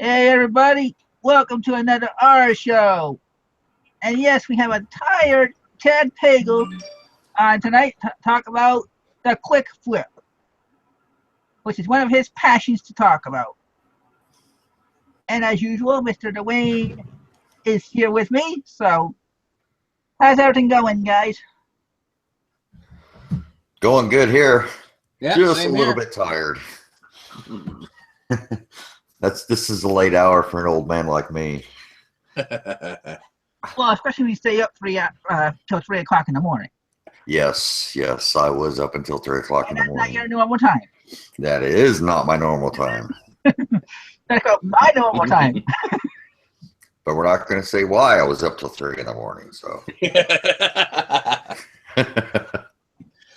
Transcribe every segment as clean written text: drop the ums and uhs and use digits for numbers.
Hey everybody, welcome to another R show. And yes, we have a tired Chad Pagel on tonight to talk about the quick flip, which is one of his passions to talk about. And as usual, Mr. Dwayne is here with me. So, how's everything going, guys? Going good here. Yeah, Just a same little here. bit tired. This is a late hour for an old man like me. Well, especially when you stay up till 3 o'clock in the morning. Yes, I was up until 3 o'clock in the That's not morning. your normal time. That is not my normal time. That's my normal time. But we're not going to say why I was up till 3 in the morning. So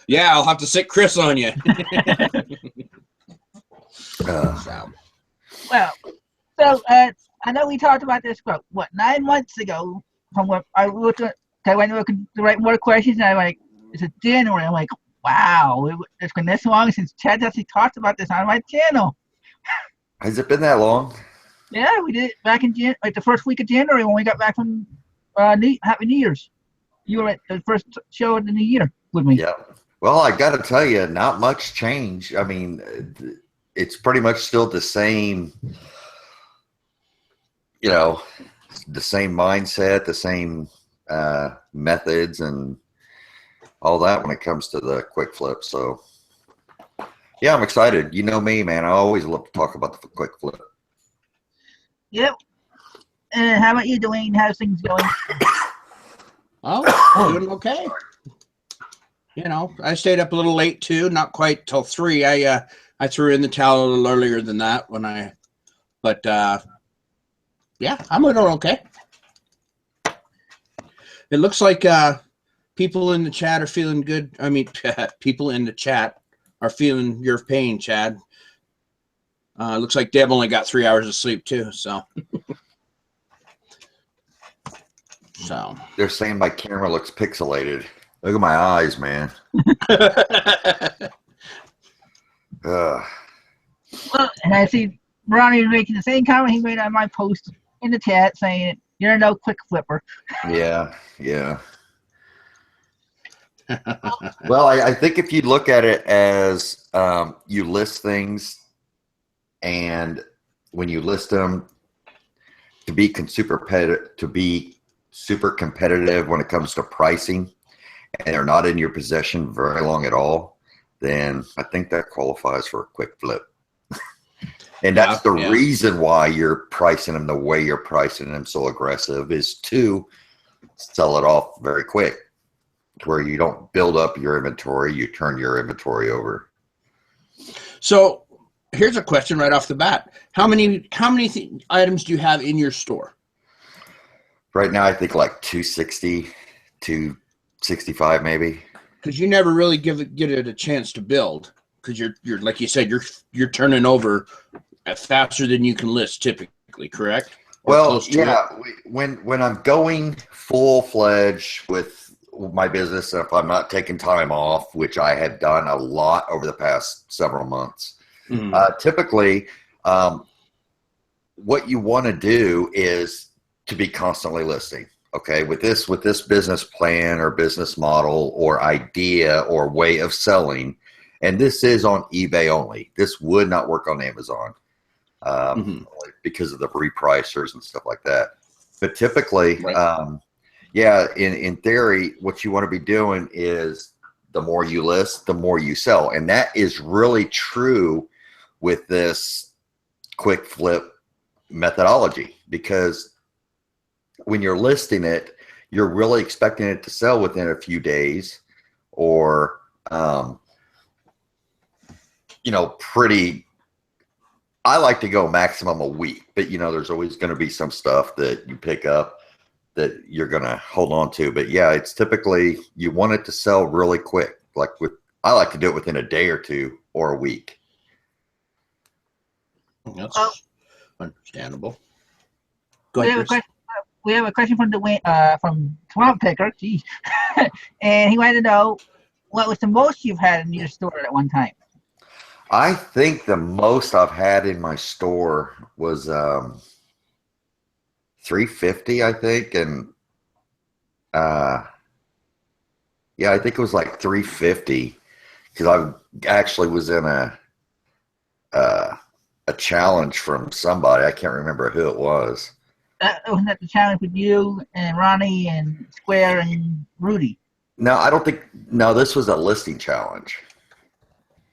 Yeah, I'll have to sit Chris on you. Well, I know we talked about this, but 9 months ago, from what I looked at, I went looking to write more questions, and I'm like, it's a January. I'm like, wow, it's been this long since Chad actually talked about this on my channel. Has it been that long? Yeah, we did it back in the first week of January when we got back from Happy New Year's. You were at the first show of the new year with me. Yeah. Well, I got to tell you, not much change. I mean, it's pretty much still the same, the same mindset, the same methods and all that when it comes to the quick flip. So, yeah, I'm excited. You know me, man. I always love to talk about the quick flip. Yep. And how about you, Dwayne? How's things going? Oh, doing okay. I stayed up a little late too, not quite till 3. I threw in the towel a little earlier than that but yeah, I'm doing okay. It looks like people in the chat are feeling good. I mean, people in the chat are feeling your pain, Chad. Looks like Deb only got 3 hours of sleep too, so. They're saying my camera looks pixelated. Look at my eyes, man. Well, and I see Ronnie making the same comment he made on my post in the chat saying, "You're no quick flipper." Yeah. Well, I think if you look at it as you list things, and when you list them to be super competitive when it comes to pricing, and they're not in your possession very long at all, then I think that qualifies for a quick flip. And that's the reason why you're pricing them the way you're pricing them so aggressive, is to sell it off very quick, to where you don't build up your inventory, you turn your inventory over. So here's a question right off the bat. How many items do you have in your store? Right now, I think like 260, 265 maybe. Because you never really get it a chance to build, because you're like you said, you're turning over faster than you can list typically, correct? Well, yeah. When I'm going full-fledged with my business, if I'm not taking time off, which I have done a lot over the past several months, typically, what you want to do is to be constantly listing. Okay, with this business plan or business model or idea or way of selling, and this is on eBay only. This would not work on Amazon because of the repricers and stuff like that. But typically, right. In theory, what you want to be doing is the more you list, the more you sell. And that is really true with this quick flip methodology, because when you're listing it, you're really expecting it to sell within a few days, or, I like to go maximum a week, but there's always going to be some stuff that you pick up that you're going to hold on to. But yeah, it's typically, you want it to sell really quick. I like to do it within a day or two or a week. That's understandable. Go ahead, Chris. We have a question from Swamp Picker, geez. And he wanted to know, what was the most you've had in your store at one time? I think the most I've had in my store was 350, I think, and yeah, I think it was like 350 because I actually was in a challenge from somebody. I can't remember who it was. Wasn't that the challenge with you and Ronnie and Square and Rudy? No, I don't think. No, this was a listing challenge.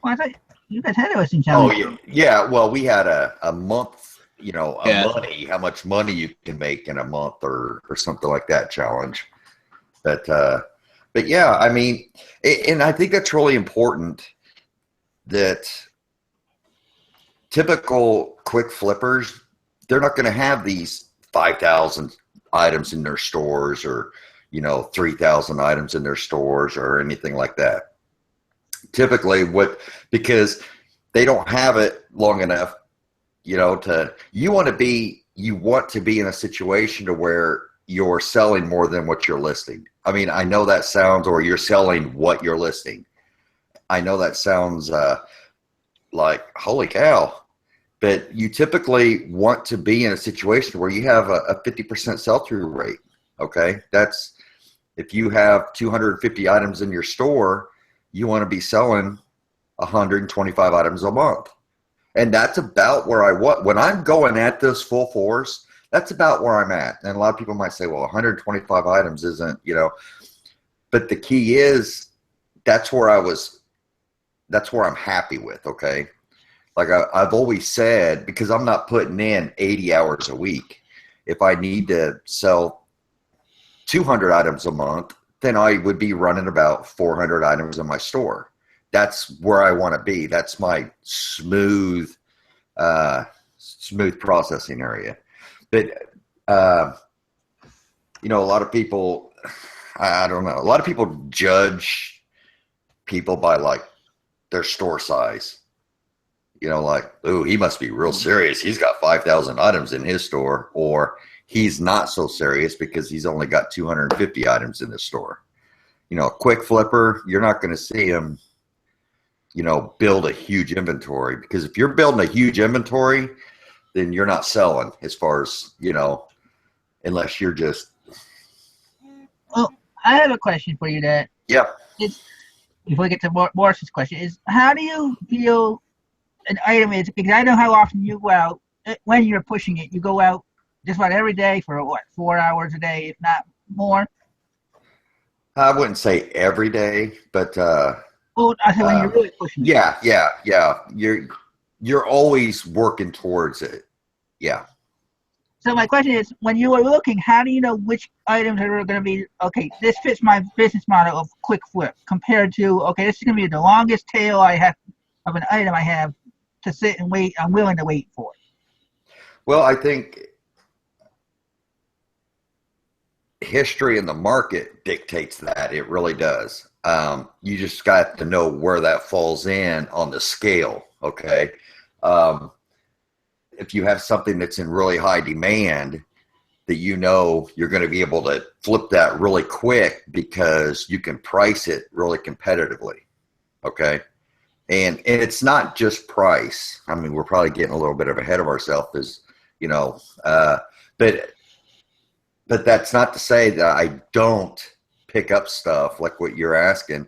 Well, I thought you guys had a listing Oh challenge. yeah, yeah. Well, we had a month. Yeah. Money, how much money you can make in a month, or something like that challenge. But yeah, I mean, and I think that's really important. That typical quick flippers, they're not going to have these 5,000 items in their stores, or 3,000 items in their stores, or anything like that. Typically, because they don't have it long enough, you want to be in a situation to where you're selling more than what you're listing. I mean, I know that sounds, or you're selling what you're listing. I know that sounds like, holy cow. But you typically want to be in a situation where you have a 50% sell-through rate. Okay, that's if you have 250 items in your store, you want to be selling 125 items a month, and that's about where I was when I'm going at this full force. That's about where I'm at. And a lot of people might say, "Well, 125 items isn't," But the key is that's where I was. That's where I'm happy with. Okay. Like I've always said, because I'm not putting in 80 hours a week. If I need to sell 200 items a month, then I would be running about 400 items in my store. That's where I want to be. That's my smooth processing area. But, a lot of people, I don't know, a lot of people judge people by like their store size. Like, oh, he must be real serious. He's got 5,000 items in his store, or he's not so serious because he's only got 250 items in his store. A quick flipper, you're not going to see him, build a huge inventory, because if you're building a huge inventory, then you're not selling as far as, unless you're just. Well, I have a question for you that. Yeah. Before we get to Morris's question, is how do you feel an item is, because I know how often you go out when you're pushing it. You go out just about every day for 4 hours a day, if not more. I wouldn't say every day, but Well, I said when you're really pushing it. Yeah. You're always working towards it. Yeah. So my question is, when you are looking, how do you know which items are going to be, okay, this fits my business model of quick flip, compared to, okay, this is going to be the longest tail I have of an item I have to sit and wait, I'm willing to wait for. Well, I think history in the market dictates that. It really does. You just got to know where that falls in on the scale. Okay. If you have something that's in really high demand, that you're going to be able to flip that really quick because you can price it really competitively. Okay. And it's not just price. I mean, we're probably getting a little bit ahead of ourselves, but that's not to say that I don't pick up stuff like what you're asking.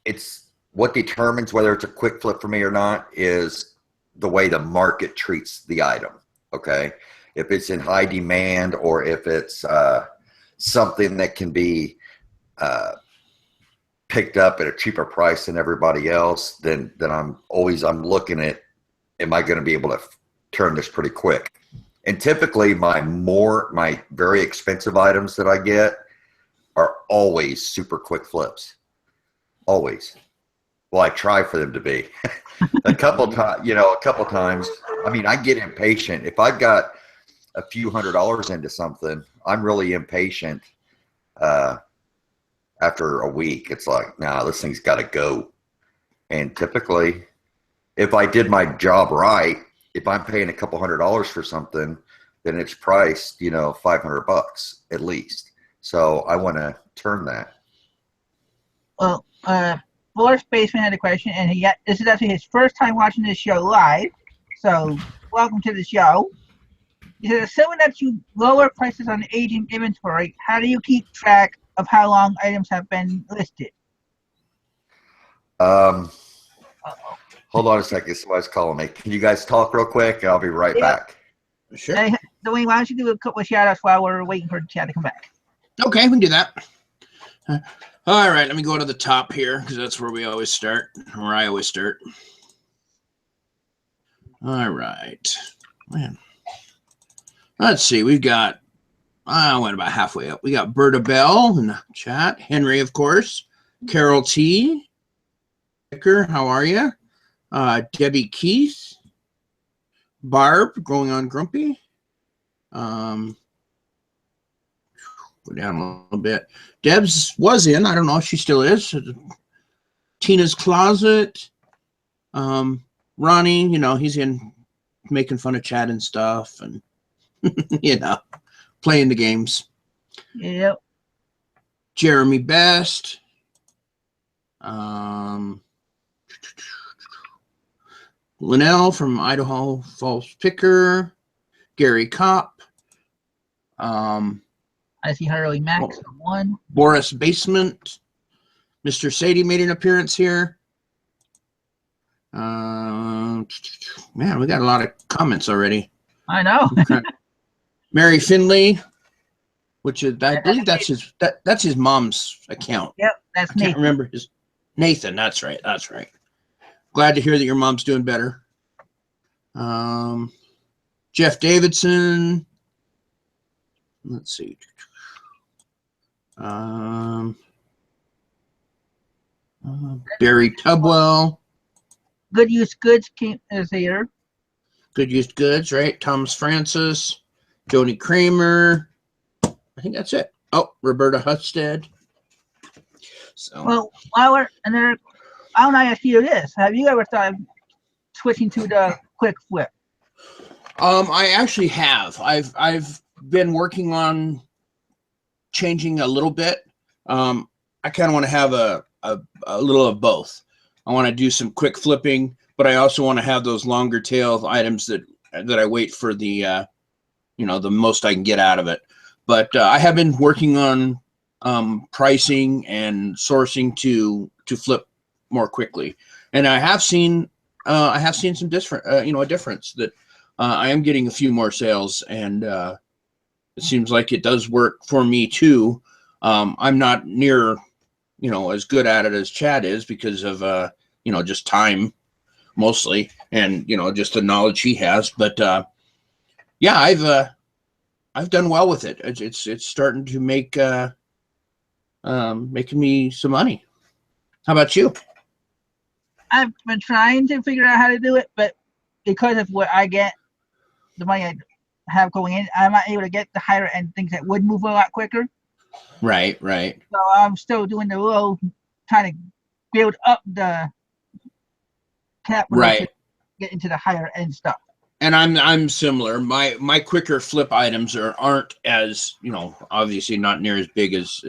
It's what determines whether it's a quick flip for me or not is the way the market treats the item. Okay. If it's in high demand, or if it's something that can be picked up at a cheaper price than everybody else, then I'm looking at, am I going to be able to turn this pretty quick? And typically my very expensive items that I get are always super quick flips. Always. Well, I try for them to be. a couple times, I mean, I get impatient. If I've got a few $100s into something, I'm really impatient. After a week, it's like, nah, this thing's got to go. And typically, if I did my job right, if I'm paying a couple $100s for something, then it's priced, $500 at least. So I want to turn that. Well, Force Basement had a question, and this is actually his first time watching this show live. So, welcome to the show. He said, assuming that you lower prices on aging inventory, how do you keep track of how long items have been listed? Hold on a second. Somebody's calling me. Can you guys talk real quick? I'll be right back. Sure. Hey, Dwayne, why don't you do a couple of shout-outs while we're waiting for Chad to come back? Okay, we can do that. All right, let me go to the top here because that's where we always start, where I always start. All right. Man. Let's see. We've got, I went about halfway up. We got Berta Bell in the chat. Henry, of course. Carol T. Vicker, how are you? Debbie Keith. Barb, going on grumpy. Go down a little bit. Deb's was in. I don't know if she still is. Tina's Closet. Ronnie, you know, he's in making fun of Chad and stuff and, you know, playing the games. Yep. Jeremy Best. Linnell from Idaho Falls Picker. Gary Kopp. I see Harley Max on one. Boris Basement. Mr. Sadie made an appearance here. Man, we got a lot of comments already. I know. Mary Finley, which is, I believe that's his mom's account. Yep, that's I can't remember his Nathan. That's right. That's right. Glad to hear that your mom's doing better. Jeff Davidson. Let's see. Barry Tubwell. Good Use Goods is here. Good Used Goods, right? Thomas Francis. Joni Kramer. I think that's it. Oh, Roberta Husted. So, Well, while we're and there, I want to ask you this: have you ever thought of switching to the quick flip? I actually have. I've been working on changing a little bit. I kind of want to have a little of both. I want to do some quick flipping, but I also want to have those longer tail items that I wait for the the most I can get out of it. But I have been working on pricing and sourcing to flip more quickly, and I have seen some different a difference that I am getting a few more sales, and it seems like it does work for me too. I'm not near as good at it as Chad is because of just time mostly, and just the knowledge he has. But yeah, I've done well with it. It's starting to make making me some money. How about you? I've been trying to figure out how to do it, but because of what I get, the money I have going in, I'm not able to get the higher end things that would move a lot quicker. Right. So I'm still doing the low, trying to build up the cap to get into the higher end stuff. And I'm similar. My quicker flip items aren't as obviously not near as big as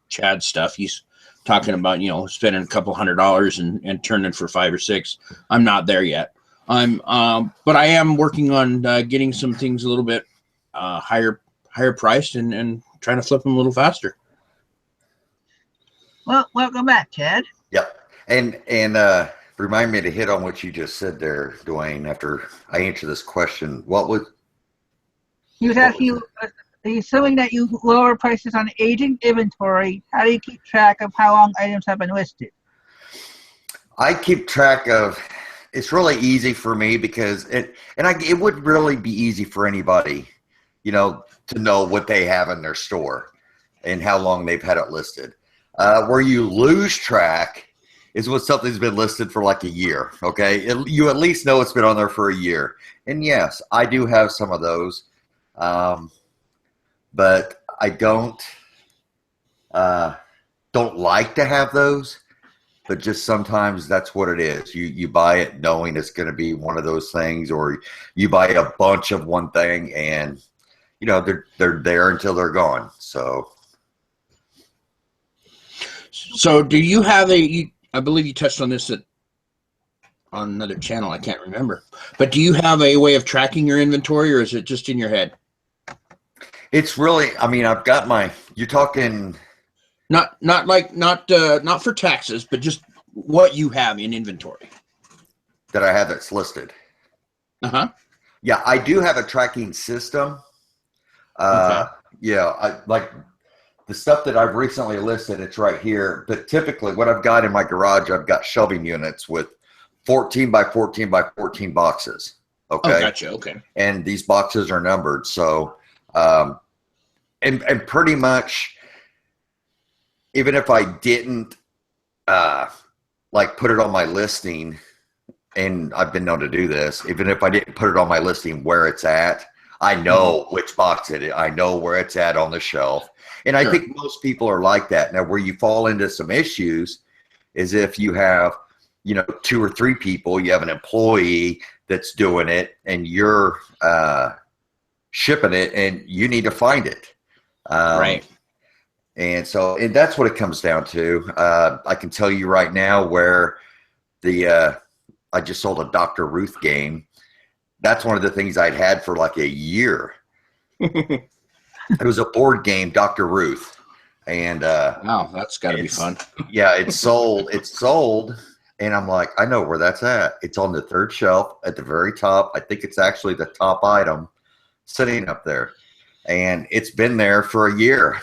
Chad's stuff. He's talking about spending a couple $100 and turning for 5 or 6. I'm not there yet. But I am working on getting some things a little bit higher priced and trying to flip them a little faster. Well, welcome back, Chad. Yep. And remind me to hit on what you just said there, Dwayne, after I answer this question. He was asking you, assuming that you lower prices on aging inventory, how do you keep track of how long items have been listed? I keep track of, it's really easy for me because it would really be easy for anybody, to know what they have in their store and how long they've had it listed. Where you lose track is when something's been listed for like a year, okay? You at least know it's been on there for a year. And yes, I do have some of those, but I don't like to have those, but just sometimes that's what it is. You buy it knowing it's going to be one of those things, or you buy a bunch of one thing and, they're there until they're gone, So do you have I believe you touched on this on another channel. I can't remember. But do you have a way of tracking your inventory, or is it just in your head? It's really, I mean, I've got you're talking. Not for taxes, but just what you have in inventory. That I have that's listed. Uh-huh. Yeah, I do have a tracking system. Okay. Yeah, I like the stuff that I've recently listed, it's right here. But typically what I've got in my garage, I've got shelving units with 14 by 14 by 14 boxes. Okay. Oh, gotcha. Okay. And these boxes are numbered. So, and pretty much, even if I didn't, like put it on my listing, and I've been known to do this, even if I didn't put it on my listing where it's at, I know which box it is. I know where it's at on the shelf. And I think most people are like that. Now, where you fall into some issues is if you have, 2 or 3 people, you have an employee that's doing it and you're shipping it and you need to find it. Right. And so that's what it comes down to. I can tell you right now where I just sold a Dr. Ruth game. That's one of the things I'd had for like a year. It was a board game, Dr. Ruth. And wow, that's got to be fun. Yeah, it's sold. It's sold. And I'm like, I know where that's at. It's on the 3rd shelf at the very top. I think it's actually the top item sitting up there. And it's been there for a year.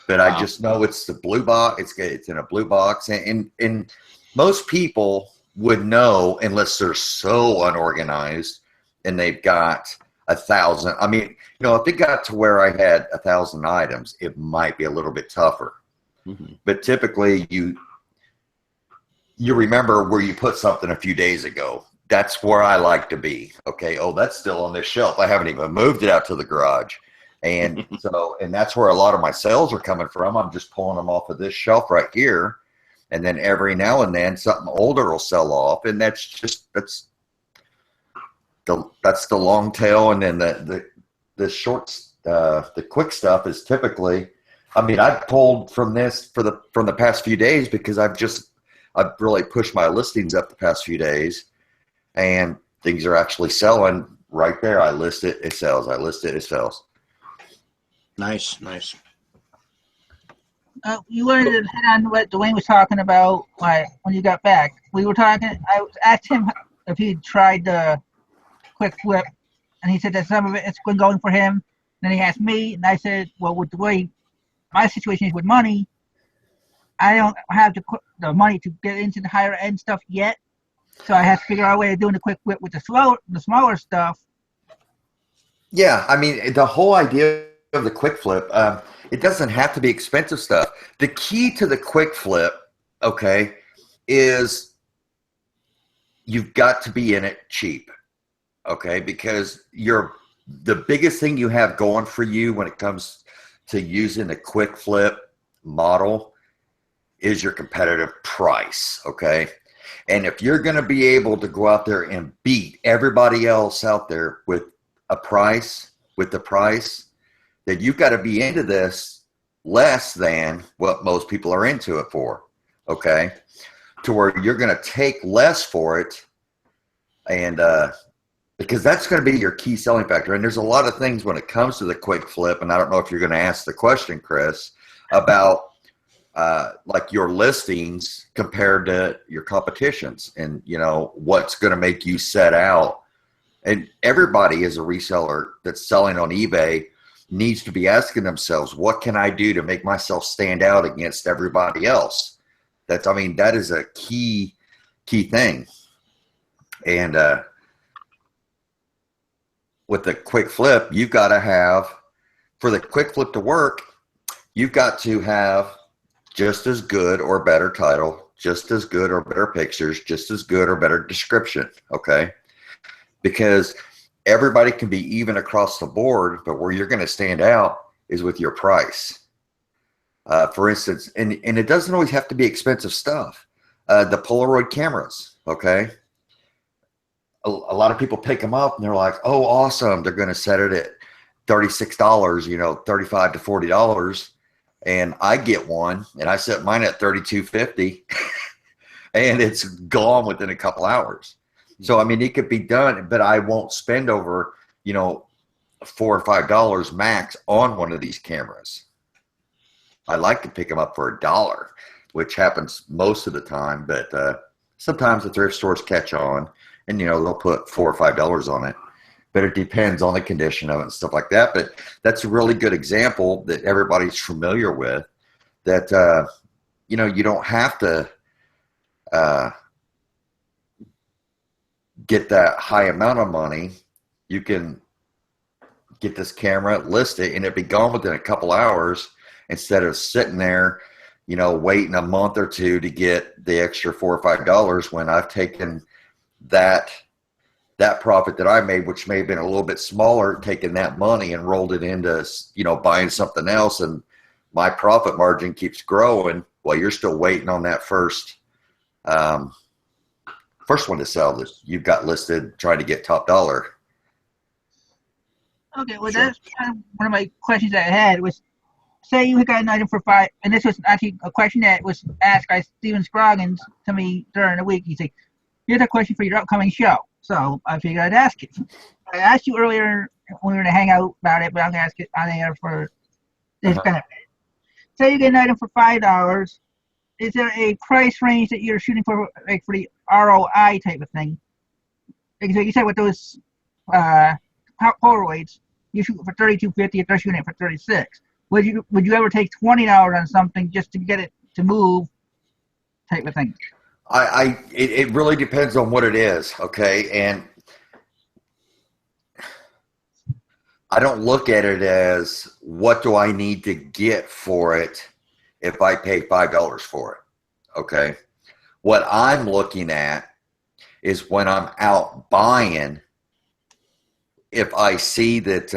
But wow. I just know it's the blue box. It's in a blue box. And most people would know unless they're so unorganized and they've got 1,000. I mean, if it got to where I had 1,000 items, it might be a little bit tougher. Mm-hmm. But typically you remember where you put something a few days ago. That's where I like to be. Okay. Oh, that's still on this shelf. I haven't even moved it out to the garage. And and that's where a lot of my sales are coming from. I'm just pulling them off of this shelf right here. And then every now and then something older will sell off. And that's the long tail. And then the shorts, the quick stuff is typically, I mean, I've pulled from this from the past few days because I've really pushed my listings up the past few days and things are actually selling right there. I list it, it sells. I list it, it sells. Nice. You wanted to hit on what Dwayne was talking about when you got back. We were talking, I asked him if he'd tried the quick flip, and he said that some of it's been going for him. Then he asked me, and I said, well, with Dwayne, my situation is with money. I don't have the money to get into the higher end stuff yet, so I have to figure out a way of doing the quick flip with the smaller stuff. Yeah, I mean, the whole idea of the quick flip, it doesn't have to be expensive stuff. The key to the quick flip, okay, is you've got to be in it cheap, okay, because the biggest thing you have going for you when it comes to using the quick flip model is your competitive price, okay? And if you're going to be able to go out there and beat everybody else out there with the price, then you've got to be into this less than what most people are into it for, okay? To where you're going to take less for it, and because that's going to be your key selling factor. And there's a lot of things when it comes to the quick flip, and I don't know if you're going to ask the question, Chris, about like your listings compared to your competitions, and what's going to make you set out. And everybody is a reseller that's selling on eBay needs to be asking themselves, what can I do to make myself stand out against everybody else? That is a key thing. And with the quick flip, you've got to have, for the quick flip to work, you've got to have just as good or better title, just as good or better pictures, just as good or better description, okay? Because everybody can be even across the board, but where you're going to stand out is with your price. For instance, and it doesn't always have to be expensive stuff. The Polaroid cameras, okay? A lot of people pick them up and they're like, oh, awesome. They're going to set it at $36, $35 to $40. And I get one and I set mine at $32.50. and it's gone within a couple hours. So, I mean, it could be done, but I won't spend over, you know, $4 or $5 max on one of these cameras. I like to pick them up for $1, which happens most of the time, but sometimes the thrift stores catch on, and you know they'll put $4 or $5 on it. But it depends on the condition of it and stuff like that. But that's a really good example that everybody's familiar with. That you know, you don't have to get that high amount of money. You can get this camera, list it, and it'd be gone within a couple hours instead of sitting there, you know, waiting a month or two to get the extra $4 or $5 when I've taken that profit that I made, which may have been a little bit smaller, taking that money and rolled it into, you know, buying something else, and my profit margin keeps growing while you're still waiting on that first one to sell that you've got listed, trying to get top dollar. Okay, well, that's kind of one of my questions that I had was, say you got an item for $5, and this was actually a question that was asked by Steven Scroggins to me during the week. He said, here's a question for your upcoming show. So I figured I'd ask it. I asked you earlier when we were going to hang out about it, but I'm going to ask it on air for this benefit. Say you get an item for $5. Is there a price range that you're shooting for, like for the ROI type of thing? Because like you said, with those Polaroids, you shoot for $32.50 if they're shooting it for $36. Would you ever take $20 on something just to get it to move, type of thing? It really depends on what it is, okay? And I don't look at it as what do I need to get for it if I pay $5 for it, okay? What I'm looking at is when I'm out buying, if I see that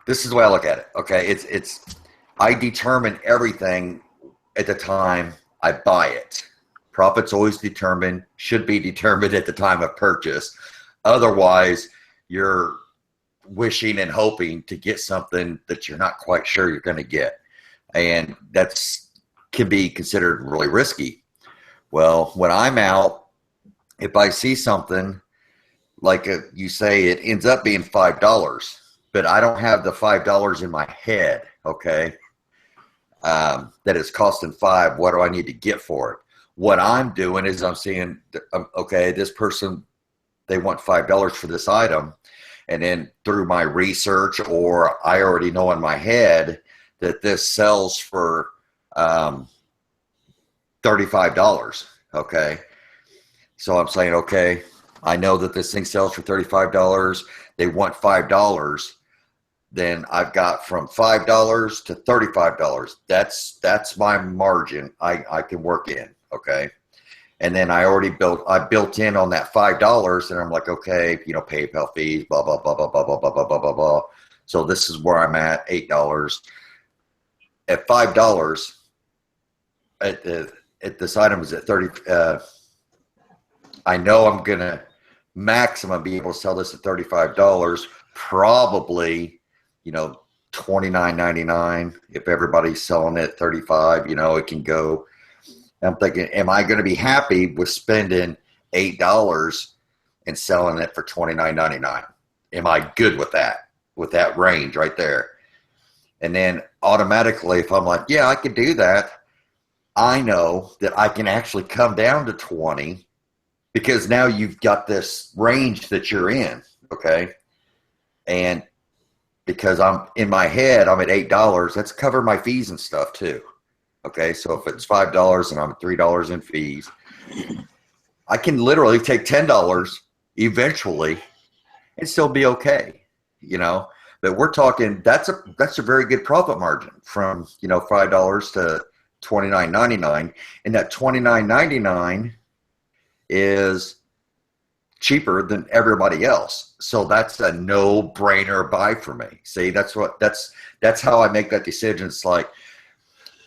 this is the way I look at it, okay? It's I determine everything at the time I buy it. Profit's always determined, should be determined at the time of purchase. Otherwise, you're wishing and hoping to get something that you're not quite sure you're going to get. And that's can be considered really risky. Well, when I'm out, if I see something, like you say, it ends up being $5, but I don't have the $5 in my head, okay, that it's costing $5. What do I need to get for it? What I'm doing is I'm seeing, okay, this person, they want $5 for this item. And then through my research, or I already know in my head that this sells for $35, okay? So I'm saying, okay, I know that this thing sells for $35. They want $5. Then I've got from $5 to $35. That's my margin I can work in, okay? And then I built in on that $5, and I'm like, okay, you know, PayPal fees, blah, blah, blah, blah, blah, blah, blah, blah, blah, blah, blah. So this is where I'm at, $8. At $5, at this item is at 30, I know I'm going to maximum be able to sell this at $35, probably, you know, $29.99. If everybody's selling it at $35, you know, it can go. I'm thinking, am I going to be happy with spending $8 and selling it for $29.99? Am I good with that range right there? And then automatically, if I'm like, yeah, I could do that, I know that I can actually come down to 20, because now you've got this range that you're in, okay? And because I'm in my head, I'm at $8, that's cover my fees and stuff too. Okay, so if it's $5 and I'm at $3 in fees, I can literally take $10 eventually and still be okay, you know. But we're talking that's a very good profit margin from, you know, $5 to $29.99, and that $29.99 is cheaper than everybody else. So that's a no-brainer buy for me. See, that's how I make that decision. It's like,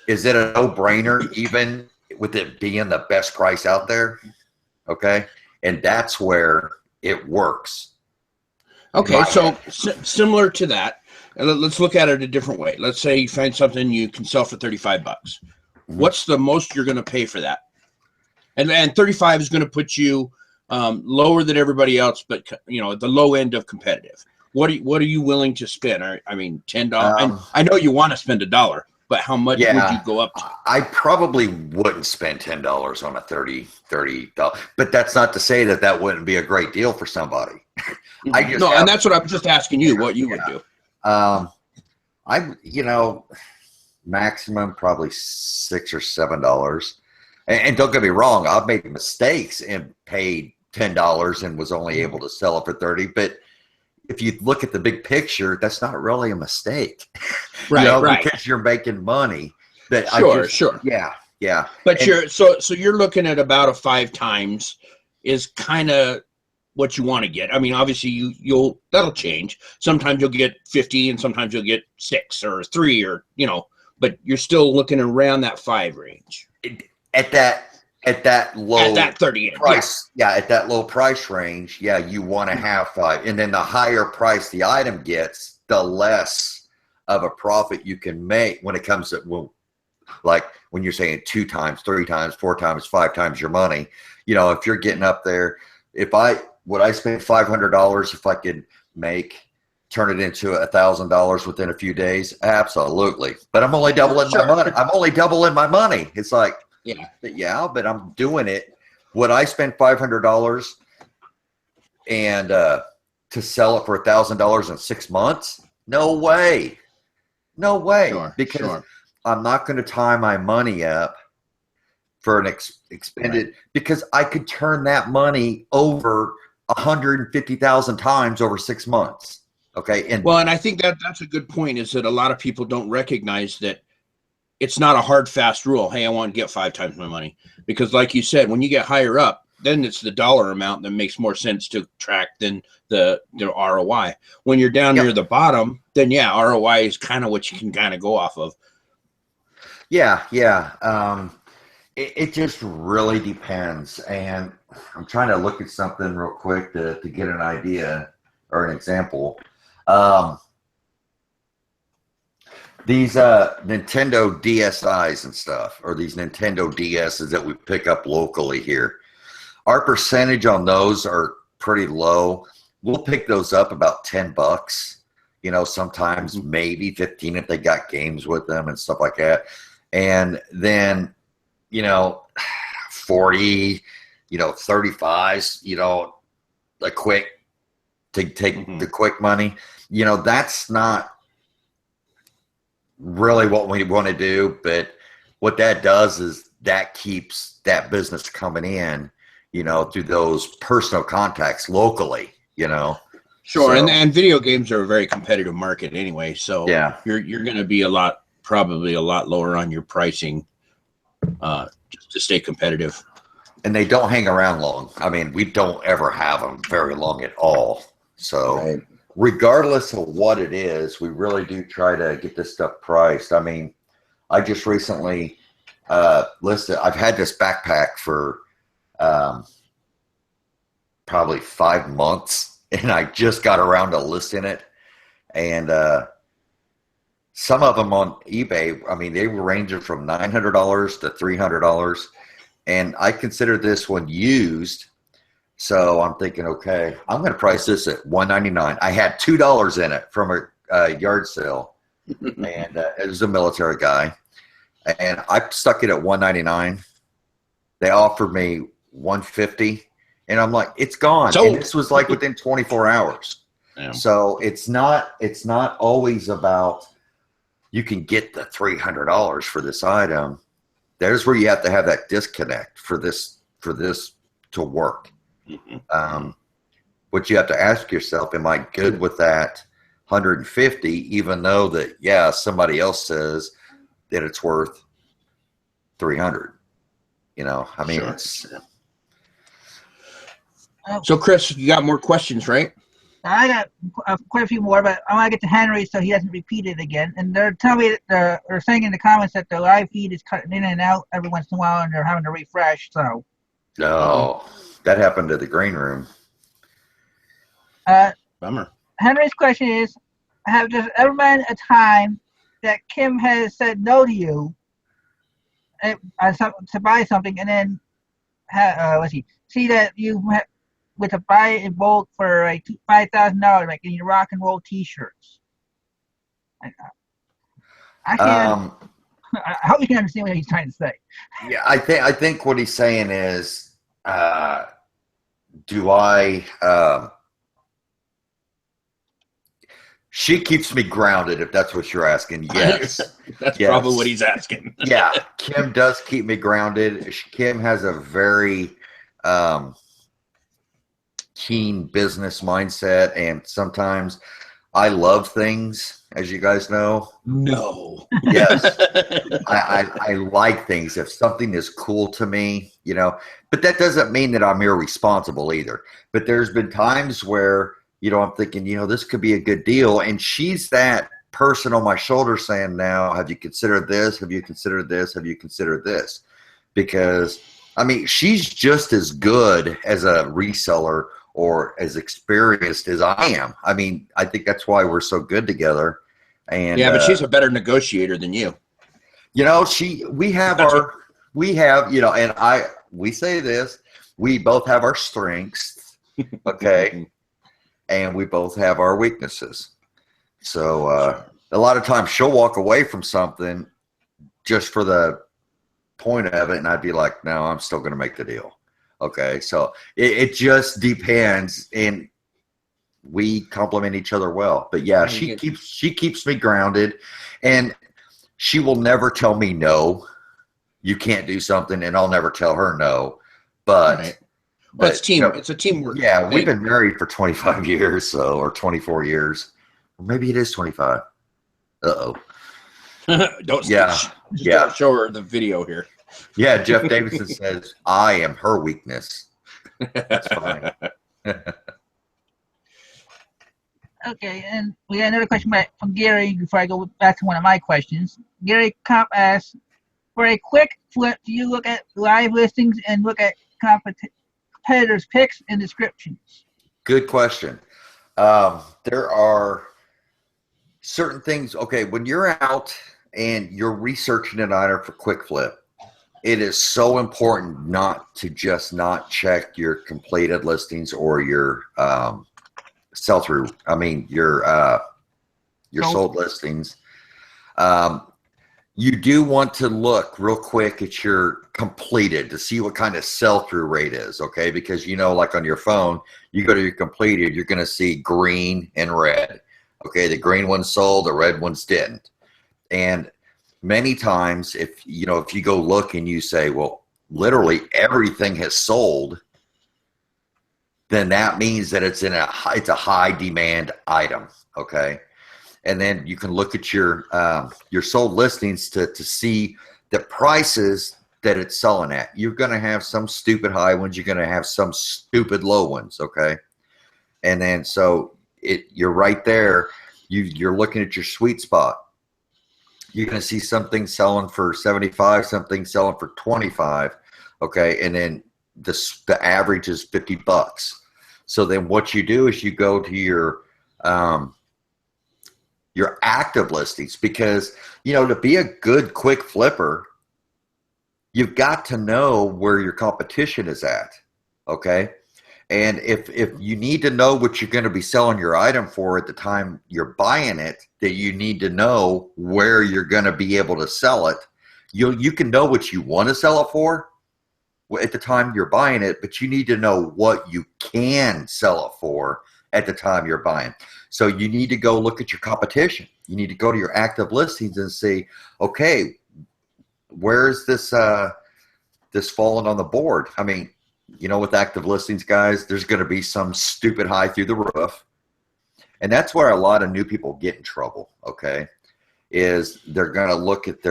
is it a no-brainer even with it being the best price out there? Okay. And that's where it works. Okay, My so head. similar to that, let's look at it a different way. Let's say you find something you can sell for $35. Mhm. What's the most you're going to pay for that? And 35 is going to put you lower than everybody else, but at the low end of competitive. What are you willing to spend? I mean, $10. And I know you want to spend $1, but how much would you go up to? I probably wouldn't spend $10 on a $30. But that's not to say that wouldn't be a great deal for somebody. And that's what I'm just asking you, what you would do. Maximum probably $6 or $7. And don't get me wrong, I've made mistakes and paid $10 and was only able to sell it for 30. But if you look at the big picture, that's not really a mistake, right? Because you're making money. But Sure. Yeah. But you're looking at about a 5 times is kind of what you want to get. I mean, obviously that'll change. Sometimes you'll get 50 and sometimes you'll get 6 or 3 or, but you're still looking around that 5 range. At that low, at that 30 price, at that low price range, you want to have 5, and then the higher price the item gets, the less of a profit you can make when it comes to, like when you're saying 2 times, 3 times, 4 times, 5 times your money. If you're getting up there, would I spend $500 if I could turn it into $1,000 within a few days? Absolutely, but I'm only doubling my money. I'm only doubling my money. It's like. But I'm doing it. Would I spend $500 and to sell it for $1,000 in 6 months? No way. Because I'm not going to tie my money up for an expended, because I could turn that money over 150,000 times over 6 months. Okay. And I think that's a good point, is that a lot of people don't recognize that it's not a hard, fast rule. Hey, I want to get 5 times my money, because like you said, when you get higher up, then it's the dollar amount that makes more sense to track than the ROI. When you're down near the bottom, then ROI is kind of what you can kind of go off of. It just really depends. And I'm trying to look at something real quick to get an idea or an example. These Nintendo DSIs and stuff, or these Nintendo DSs that we pick up locally here, our percentage on those are pretty low. We'll pick those up about $10, sometimes maybe 15 if they got games with them and stuff like that. And then, 40, 35s, a quick to take the quick money, that's not really what we want to do. But what that does is that keeps that business coming in, through those personal contacts locally, Sure. So, and video games are a very competitive market anyway. So you're going to be probably a lot lower on your pricing, just to stay competitive. And they don't hang around long. I mean, we don't ever have them very long at all. So regardless of what it is, we really do try to get this stuff priced. I mean, I just recently listed, I've had this backpack for probably 5 months, and I just got around to listing it. And some of them on eBay, I mean, they were ranging from $900 to $300. And I consider this one used. So I'm thinking, okay, I'm going to price this at $199. I had $2 in it from a yard sale, and it was a military guy, and I stuck it at $199. They offered me $150, and I'm like, it's gone. So, and this was like within 24 hours. Yeah. So it's not always about you can get the $300 for this item. There's where you have to have that disconnect for this to work. But you have to ask yourself, am I good with that 150, even though that, somebody else says that it's worth 300, I mean, sure. So Chris, you got more questions, right? I got quite a few more, but I want to get to Henry so he doesn't repeat it again. And they're telling me that they're saying in the comments that the live feed is cutting in and out every once in a while, and they're having to refresh. So, no, that happened to the green room. Bummer. Henry's question is: have there ever been a time that Kim has said no to you to buy something, and then see that you with a buy in bulk for like $5,000, like in your rock and roll T-shirts? I can't. I hope you can understand what he's trying to say. Yeah, I think what he's saying is, do I? She keeps me grounded, if that's what you're asking. Yes. That's yes. probably what he's asking. Yeah, Kim does keep me grounded. Kim has a very keen business mindset, and sometimes I love things, as you guys know. No. Yes. I like things. If something is cool to me, but that doesn't mean that I'm irresponsible either. But there's been times where I'm thinking, this could be a good deal. And she's that person on my shoulder saying, now, have you considered this? Have you considered this? Have you considered this? Because, she's just as good as a reseller or as experienced as I am. I think that's why we're so good together. And yeah, but she's a better negotiator than you. We say this, we both have our strengths. Okay. And we both have our weaknesses. So a lot of times she'll walk away from something just for the point of it, and I'd be like, no, I'm still going to make the deal. Okay, so it just depends, and we complement each other well. But yeah, she keeps me grounded, and she will never tell me no. You can't do something, and I'll never tell her no. But right. Well, it's team. It's a teamwork. Yeah, thing. We've been married for 25 years, or 24 years, or maybe it is 25. Don't show her the video here. Yeah, Jeff Davidson says I am her weakness. That's fine. Okay, and we got another question from Gary before I go back to one of my questions. Gary Comp asks, for a quick flip, do you look at live listings and look at competitors' picks and descriptions? Good question. There are certain things. Okay, when you're out and you're researching an item for quick flip, it is so important not to just not check your completed listings or your sell-through. Your sold listings. You do want to look real quick at your completed to see what kind of sell-through rate is, okay? Because like on your phone, you go to your completed, you're going to see green and red. Okay, the green ones sold, the red ones didn't. And many times, if you go look and you say, well, literally everything has sold, then that means that it's a high demand item, okay? And then you can look at your sold listings to see the prices that it's selling at. You're going to have some stupid high ones. You're going to have some stupid low ones, okay? And then you're right there. You're looking at your sweet spot. You're going to see something selling for 75, something selling for 25, okay? And then the average is $50. So then what you do is you go to your active listings, because to be a good quick flipper, you've got to know where your competition is at, okay? And if you need to know what you're going to be selling your item for at the time you're buying it, that you need to know where you're going to be able to sell it. You can know what you want to sell it for at the time you're buying it, but you need to know what you can sell it for at the time you're buying. So you need to go look at your competition. You need to go to your active listings and see, okay, where is this falling on the board? With active listings, guys, there's going to be some stupid high through the roof. And that's where a lot of new people get in trouble, okay, is they're going to look at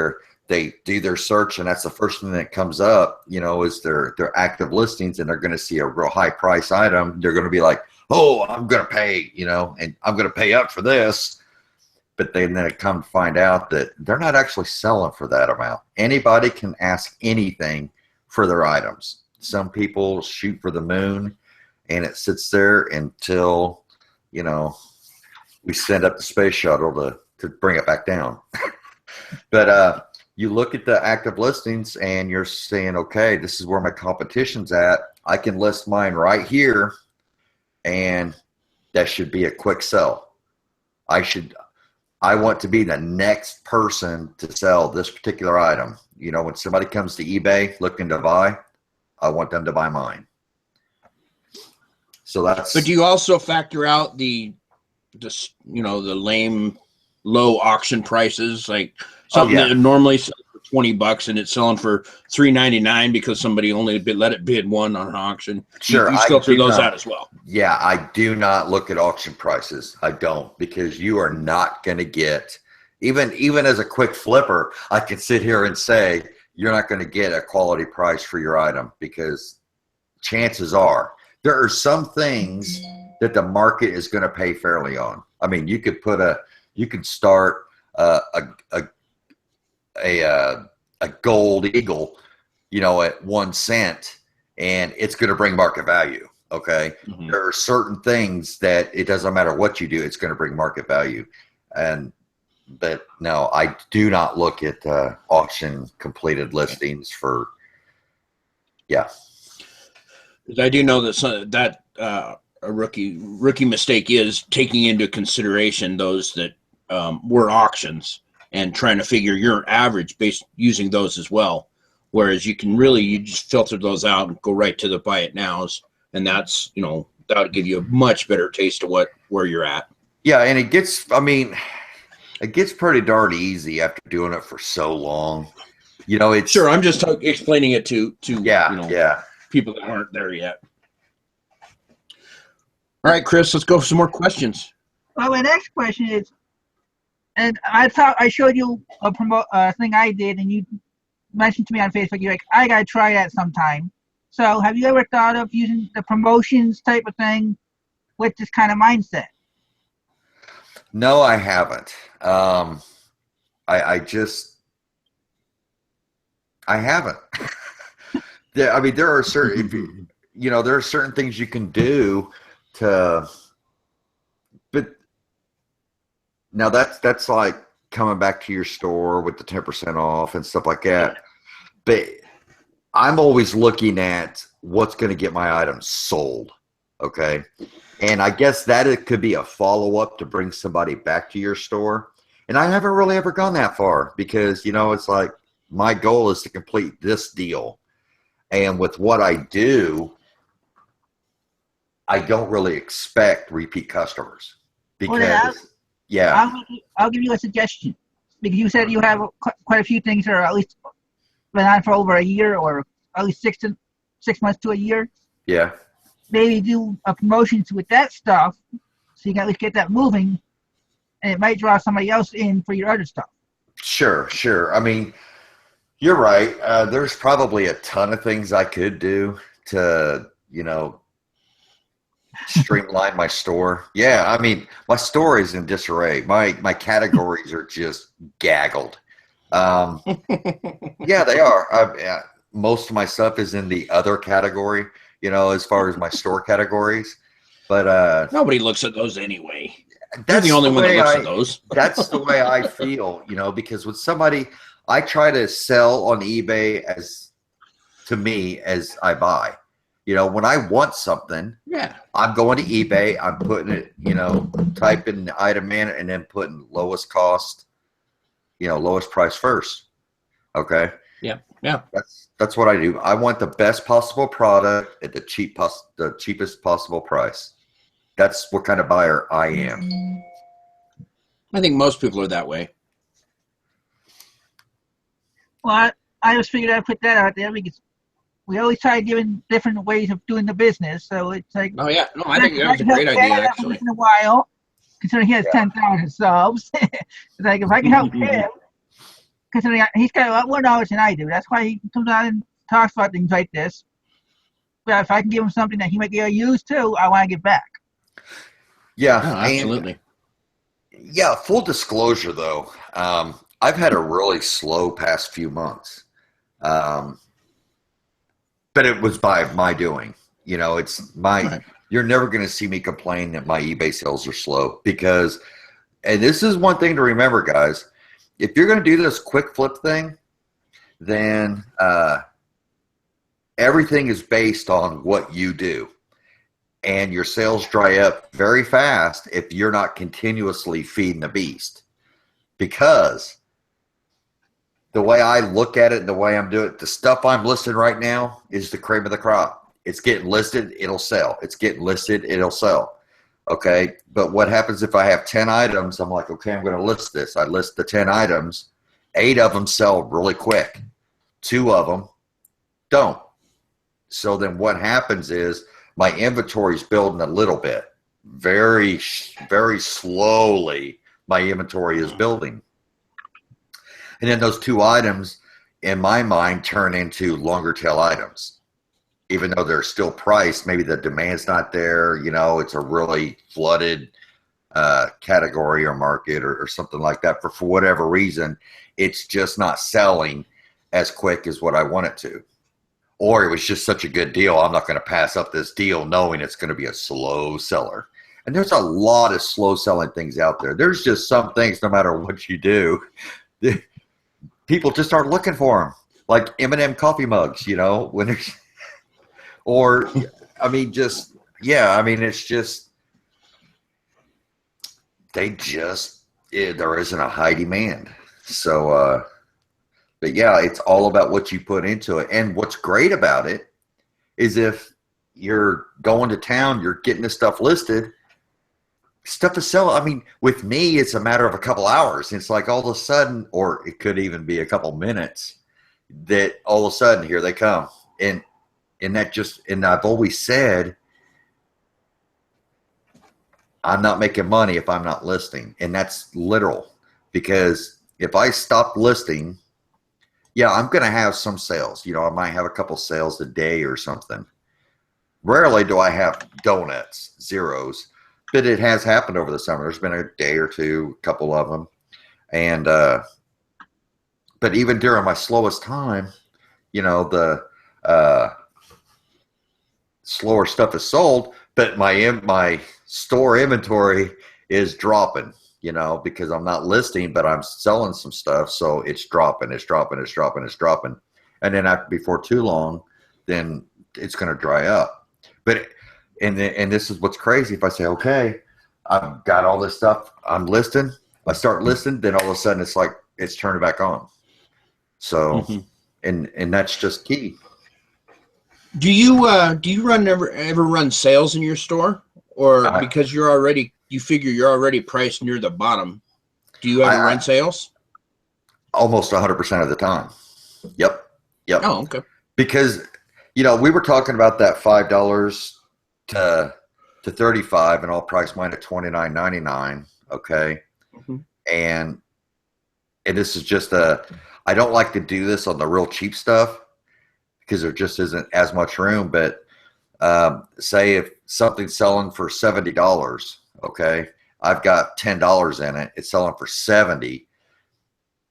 they do their search, and that's the first thing that comes up, is their active listings, and they're going to see a real high price item. They're going to be like, oh, I'm going to pay, and I'm going to pay up for this. But then they come to find out that they're not actually selling for that amount. Anybody can ask anything for their items. Some people shoot for the moon, and it sits there until, we send up the space shuttle to bring it back down. But you look at the active listings and you're saying, okay, this is where my competition's at. I can list mine right here, and that should be a quick sell. I want to be the next person to sell this particular item. You know, when somebody comes to eBay looking to buy, I want them to buy mine. So that's. But do you also factor out the lame low auction prices, like something that normally sells for $20 and it's selling for $3.99 because somebody only let it bid one on an auction? Sure, you filter those out as well. Yeah, I do not look at auction prices. I don't, because you are not going to get, even as a quick flipper, I can sit here and say you're not going to get a quality price for your item, because chances are there are some things that the market is going to pay fairly on. I mean, you could start a gold eagle, at 1 cent, and it's going to bring market value. Okay. Mm-hmm. There are certain things that it doesn't matter what you do, it's going to bring market value. But no, I do not look at auction completed listings for, yeah. I do know that a rookie mistake is taking into consideration those that were auctions and trying to figure your average based using those as well. Whereas you just filter those out and go right to the buy it nows. And that's, that would give you a much better taste of where you're at. Yeah. And it gets pretty darn easy after doing it for so long. It's sure. I'm just explaining it to people that aren't there yet. All right, Chris, let's go for some more questions. Well, my next question is, and I showed you a thing I did, and you mentioned to me on Facebook, you're like, I got to try that sometime. So have you ever thought of using the promotions type of thing with this kind of mindset? No, I haven't. I haven't. Yeah, I mean, there are certain, there are certain things you can do but now that's like coming back to your store with the 10% off and stuff like that. But I'm always looking at what's going to get my items sold. Okay. And I guess that it could be a follow-up to bring somebody back to your store. And I haven't really ever gone that far, because, it's like my goal is to complete this deal. And with what I do, I don't really expect repeat customers, because, I'll give you a suggestion, because you said you have quite a few things that are at least been on for over a year, or at least 6 months to a year. Yeah. Maybe do a promotions with that stuff, so you can at least get that moving, and it might draw somebody else in for your other stuff. Sure. I mean, you're right. There's probably a ton of things I could do to, streamline my store. Yeah, I mean, my store is in disarray. My categories are just gaggled. Yeah, they are. Most of my stuff is in the other category, as far as my store categories. But nobody looks at those anyway. You're the only one that looks at those. That's the way I feel, because with somebody, I try to sell on eBay as I buy. When I want something, I'm going to eBay, I'm putting it, typing the item in, and then putting lowest cost, lowest price first. Okay. Yeah. That's what I do. I want the best possible product at the cheapest possible price. That's what kind of buyer I am. I think most people are that way. Well, I just figured I'd put that out there, because we always try giving different ways of doing the business. So it's like, oh yeah, no, I think that was a great idea, actually. In a while, considering he has 10,000 subs, it's like, if I can help him, considering he's got a lot more knowledge than I do. That's why he comes out and talks about things like this. But if I can give him something that he might be able to use too, I want to give back. Yeah, absolutely. Yeah, full disclosure though, I've had a really slow past few months. But it was by my doing. It's my, you're never going to see me complain that my eBay sales are slow because, and this is one thing to remember, guys, if you're going to do this quick flip thing, then everything is based on what you do. And your sales dry up very fast if you're not continuously feeding the beast. Because the way I look at it and the way I'm doing it, the stuff I'm listing right now is the cream of the crop. It's getting listed, it'll sell. It's getting listed, it'll sell. Okay, but what happens if I have 10 items? I'm like, okay, I'm going to list this. I list the 10 items. 8 of them sell really quick. 2 of them don't. So then what happens is my inventory is building a little bit. Very, very slowly, my inventory is building. And then those 2 items, in my mind, turn into longer tail items. Even though they're still priced, maybe the demand's not there. You know, it's a really flooded category or market or something like that. For whatever reason, it's just not selling as quick as what I want it to. Or it was just such a good deal, I'm not going to pass up this deal knowing it's going to be a slow seller. And there's a lot of slow selling things out there. There's just some things, no matter what you do, people just aren't looking for them. Like M&M coffee mugs, you know, when there's, or, I mean, just, yeah, I mean, it's just, there isn't a high demand. So, but yeah, it's all about what you put into it. And what's great about it is if you're going to town, you're getting this stuff listed, stuff is selling. I mean, with me, it's a matter of a couple hours. It's like all of a sudden, or it could even be a couple minutes, that all of a sudden here they come. And that just, and I've always said, I'm not making money if I'm not listing. And that's literal, because if I stop listing, yeah, I'm going to have some sales. You know, I might have a couple sales a day or something. Rarely do I have donuts, zeros, but it has happened over the summer. There's been a day or two, a couple of them. And, but even during my slowest time, you know, the slower stuff is sold, but my store inventory is dropping. You know, because I'm not listing, but I'm selling some stuff. So it's dropping. And then before too long, then it's going to dry up. But, and this is what's crazy. If I say, okay, I've got all this stuff I'm listing, I start listing, then all of a sudden it's like, it's turning back on. So, and that's just key. Do you ever run sales in your store, or because you figure you're already priced near the bottom, do you ever run sales? Almost 100% of the time. Yep. Oh, okay. Because, you know, we were talking about that $5 to $35, and I'll price mine at $29.99. Okay. And this is just I don't like to do this on the real cheap stuff because there just isn't as much room. But say if something's selling for $70, okay, I've got $10 in it. It's selling for $70,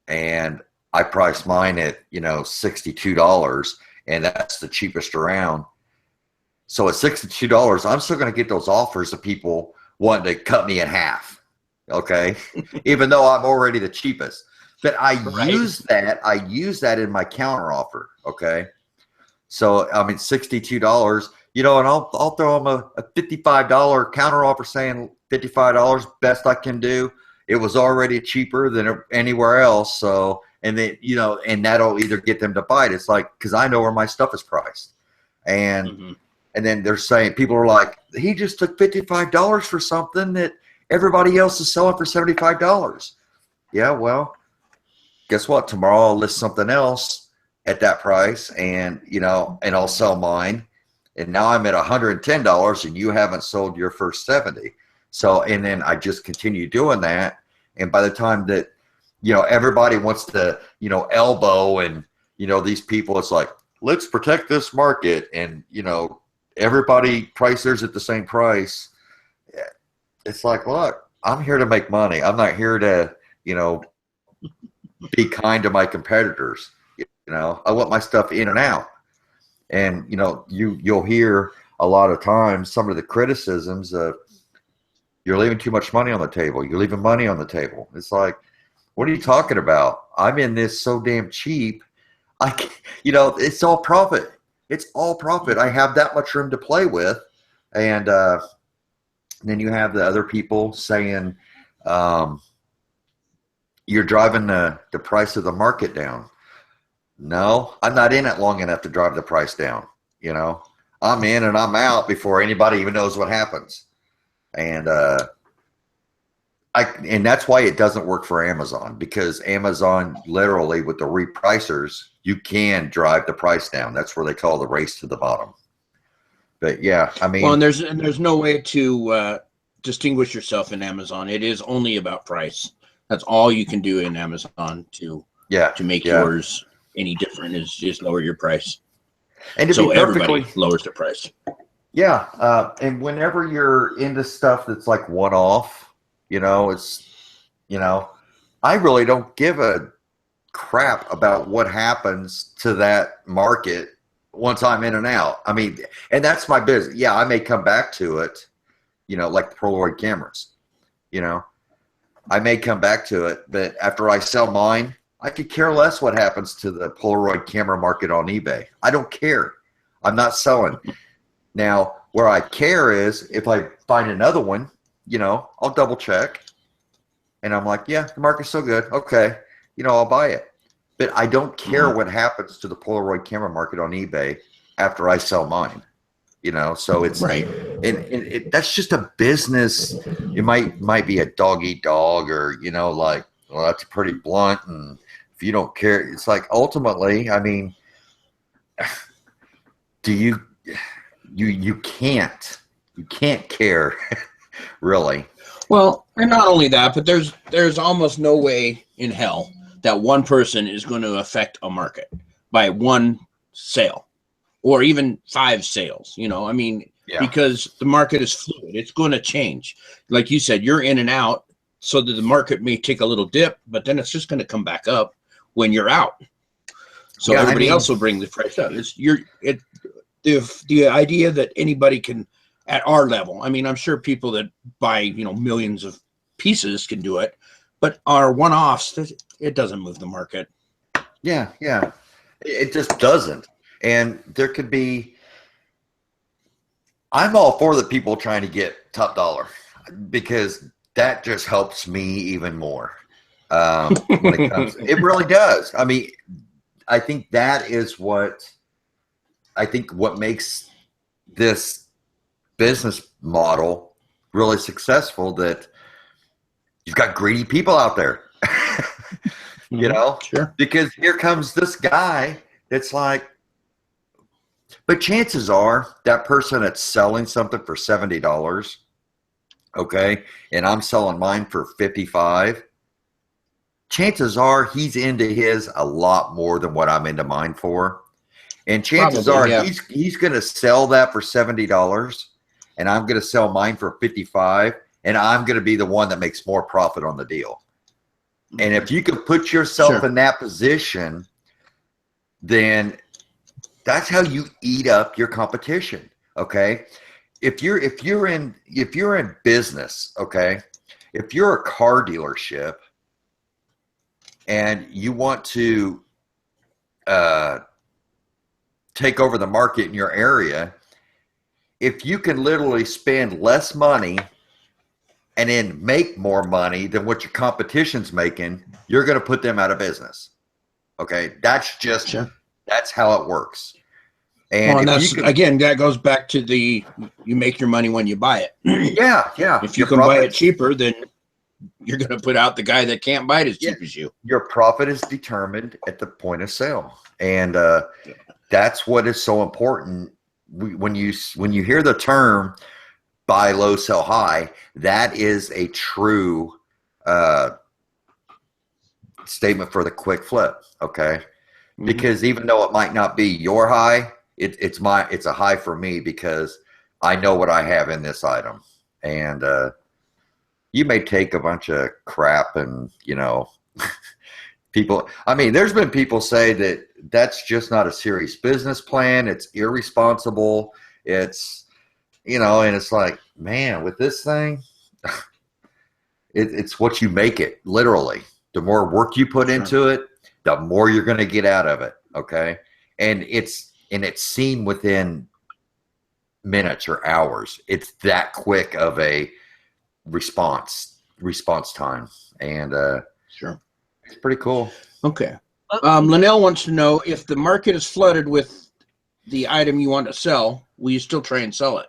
and I priced mine at, you know, $62, and that's the cheapest around. So at $62, I'm still going to get those offers of people wanting to cut me in half, okay, even though I'm already the cheapest. But I use that in my counter offer, okay. So I mean, $62. You know, and I'll throw them a $55 counter offer saying $55, best I can do. It was already cheaper than anywhere else. So, and then, you know, and that'll either get them to buy it. It's like, because I know where my stuff is priced. And and then they're saying, people are like, he just took $55 for something that everybody else is selling for $75. Yeah, well, guess what? Tomorrow I'll list something else at that price, and, you know, and I'll sell mine. And now I'm at $110, and you haven't sold your first 70. So, and then I just continue doing that. And by the time that, you know, everybody wants to, you know, elbow, and, you know, these people, it's like, let's protect this market. And, you know, everybody price theirs at the same price. It's like, look, I'm here to make money. I'm not here to, you know, be kind to my competitors. You know, I want my stuff in and out. And, you know, you'll hear a lot of times some of the criticisms of you're leaving too much money on the table. You're leaving money on the table. It's like, what are you talking about? I'm in this so damn cheap. It's all profit. It's all profit. I have that much room to play with. And then you have the other people saying you're driving the price of the market down. No, I'm not in it long enough to drive the price down. I'm in and I'm out before anybody even knows what happens. And and that's why it doesn't work for Amazon, because Amazon literally with the repricers, you can drive the price down. That's where they call the race to the bottom. But yeah, I mean, well, and there's no way to distinguish yourself in Amazon. It is only about price. That's all you can do in Amazon to make yours any different is lower your price. And so everybody lowers their price. Yeah, and whenever you're into stuff that's like one-off, I really don't give a crap about what happens to that market once I'm in and out. I mean, and that's my business. Yeah, I may come back to it, like the Polaroid cameras. I may come back to it, but after I sell mine, I could care less what happens to the Polaroid camera market on eBay. I don't care. I'm not selling. Now, where I care is if I find another one, I'll double check. And I'm like, yeah, the market's so good. Okay, I'll buy it. But I don't care what happens to the Polaroid camera market on eBay after I sell mine. So it's right. And that's just a business. It might be a dog eat dog, or like, well, that's pretty blunt. And if you don't care, it's like ultimately, I mean, you can't care really. Well, and not only that, but there's almost no way in hell that one person is going to affect a market by one sale or even 5 sales. I mean, because the market is fluid. It's going to change. Like you said, you're in and out, so that the market may take a little dip, but then it's just going to come back up when you're out. So everybody else will bring the price up. The idea that anybody can, at our level, I mean, I'm sure people that buy, millions of pieces can do it, but our one-offs, it doesn't move the market. Yeah. It just doesn't. And there could be, I'm all for the people trying to get top dollar, because that just helps me even more. When it comes, it really does. I mean, I think that is what makes this business model really successful, that you've got greedy people out there, Sure. Because here comes this guy that's like, but chances are that person that's selling something for $70, okay, and I'm selling mine for $55, chances are he's into his a lot more than what I'm into mine for. And chances are he's going to sell that for $70, and I'm going to sell mine for $55, and I'm going to be the one that makes more profit on the deal. And if you can put yourself in that position, then that's how you eat up your competition. Okay, if you're in business, okay, if you're a car dealership and you want to take over the market in your area, if you can literally spend less money and then make more money than what your competition's making, you're going to put them out of business. Okay, that's just that's how it works. And again, that goes back to you make your money when you buy it. Yeah. If you can buy it cheaper, then you're going to put out the guy that can't buy it as cheap as you. Your profit is determined at the point of sale, and that's what is so important. When you hear the term buy low, sell high, that is a true statement for the quick flip. Okay, because even though it might not be your high, it's a high for me, because I know what I have in this item. And you may take a bunch of crap and people, I mean, there's been people say that that's just not a serious business plan. It's irresponsible. It's, you know, and it's like, man, with this thing, it's what you make it, literally. The more work you put into it, the more you're going to get out of it. Okay. And it's seen within minutes or hours. It's that quick of a response time. And Sure. it's pretty cool. Okay. Linnell wants to know, if the market is flooded with the item you want to sell, will you still try and sell it?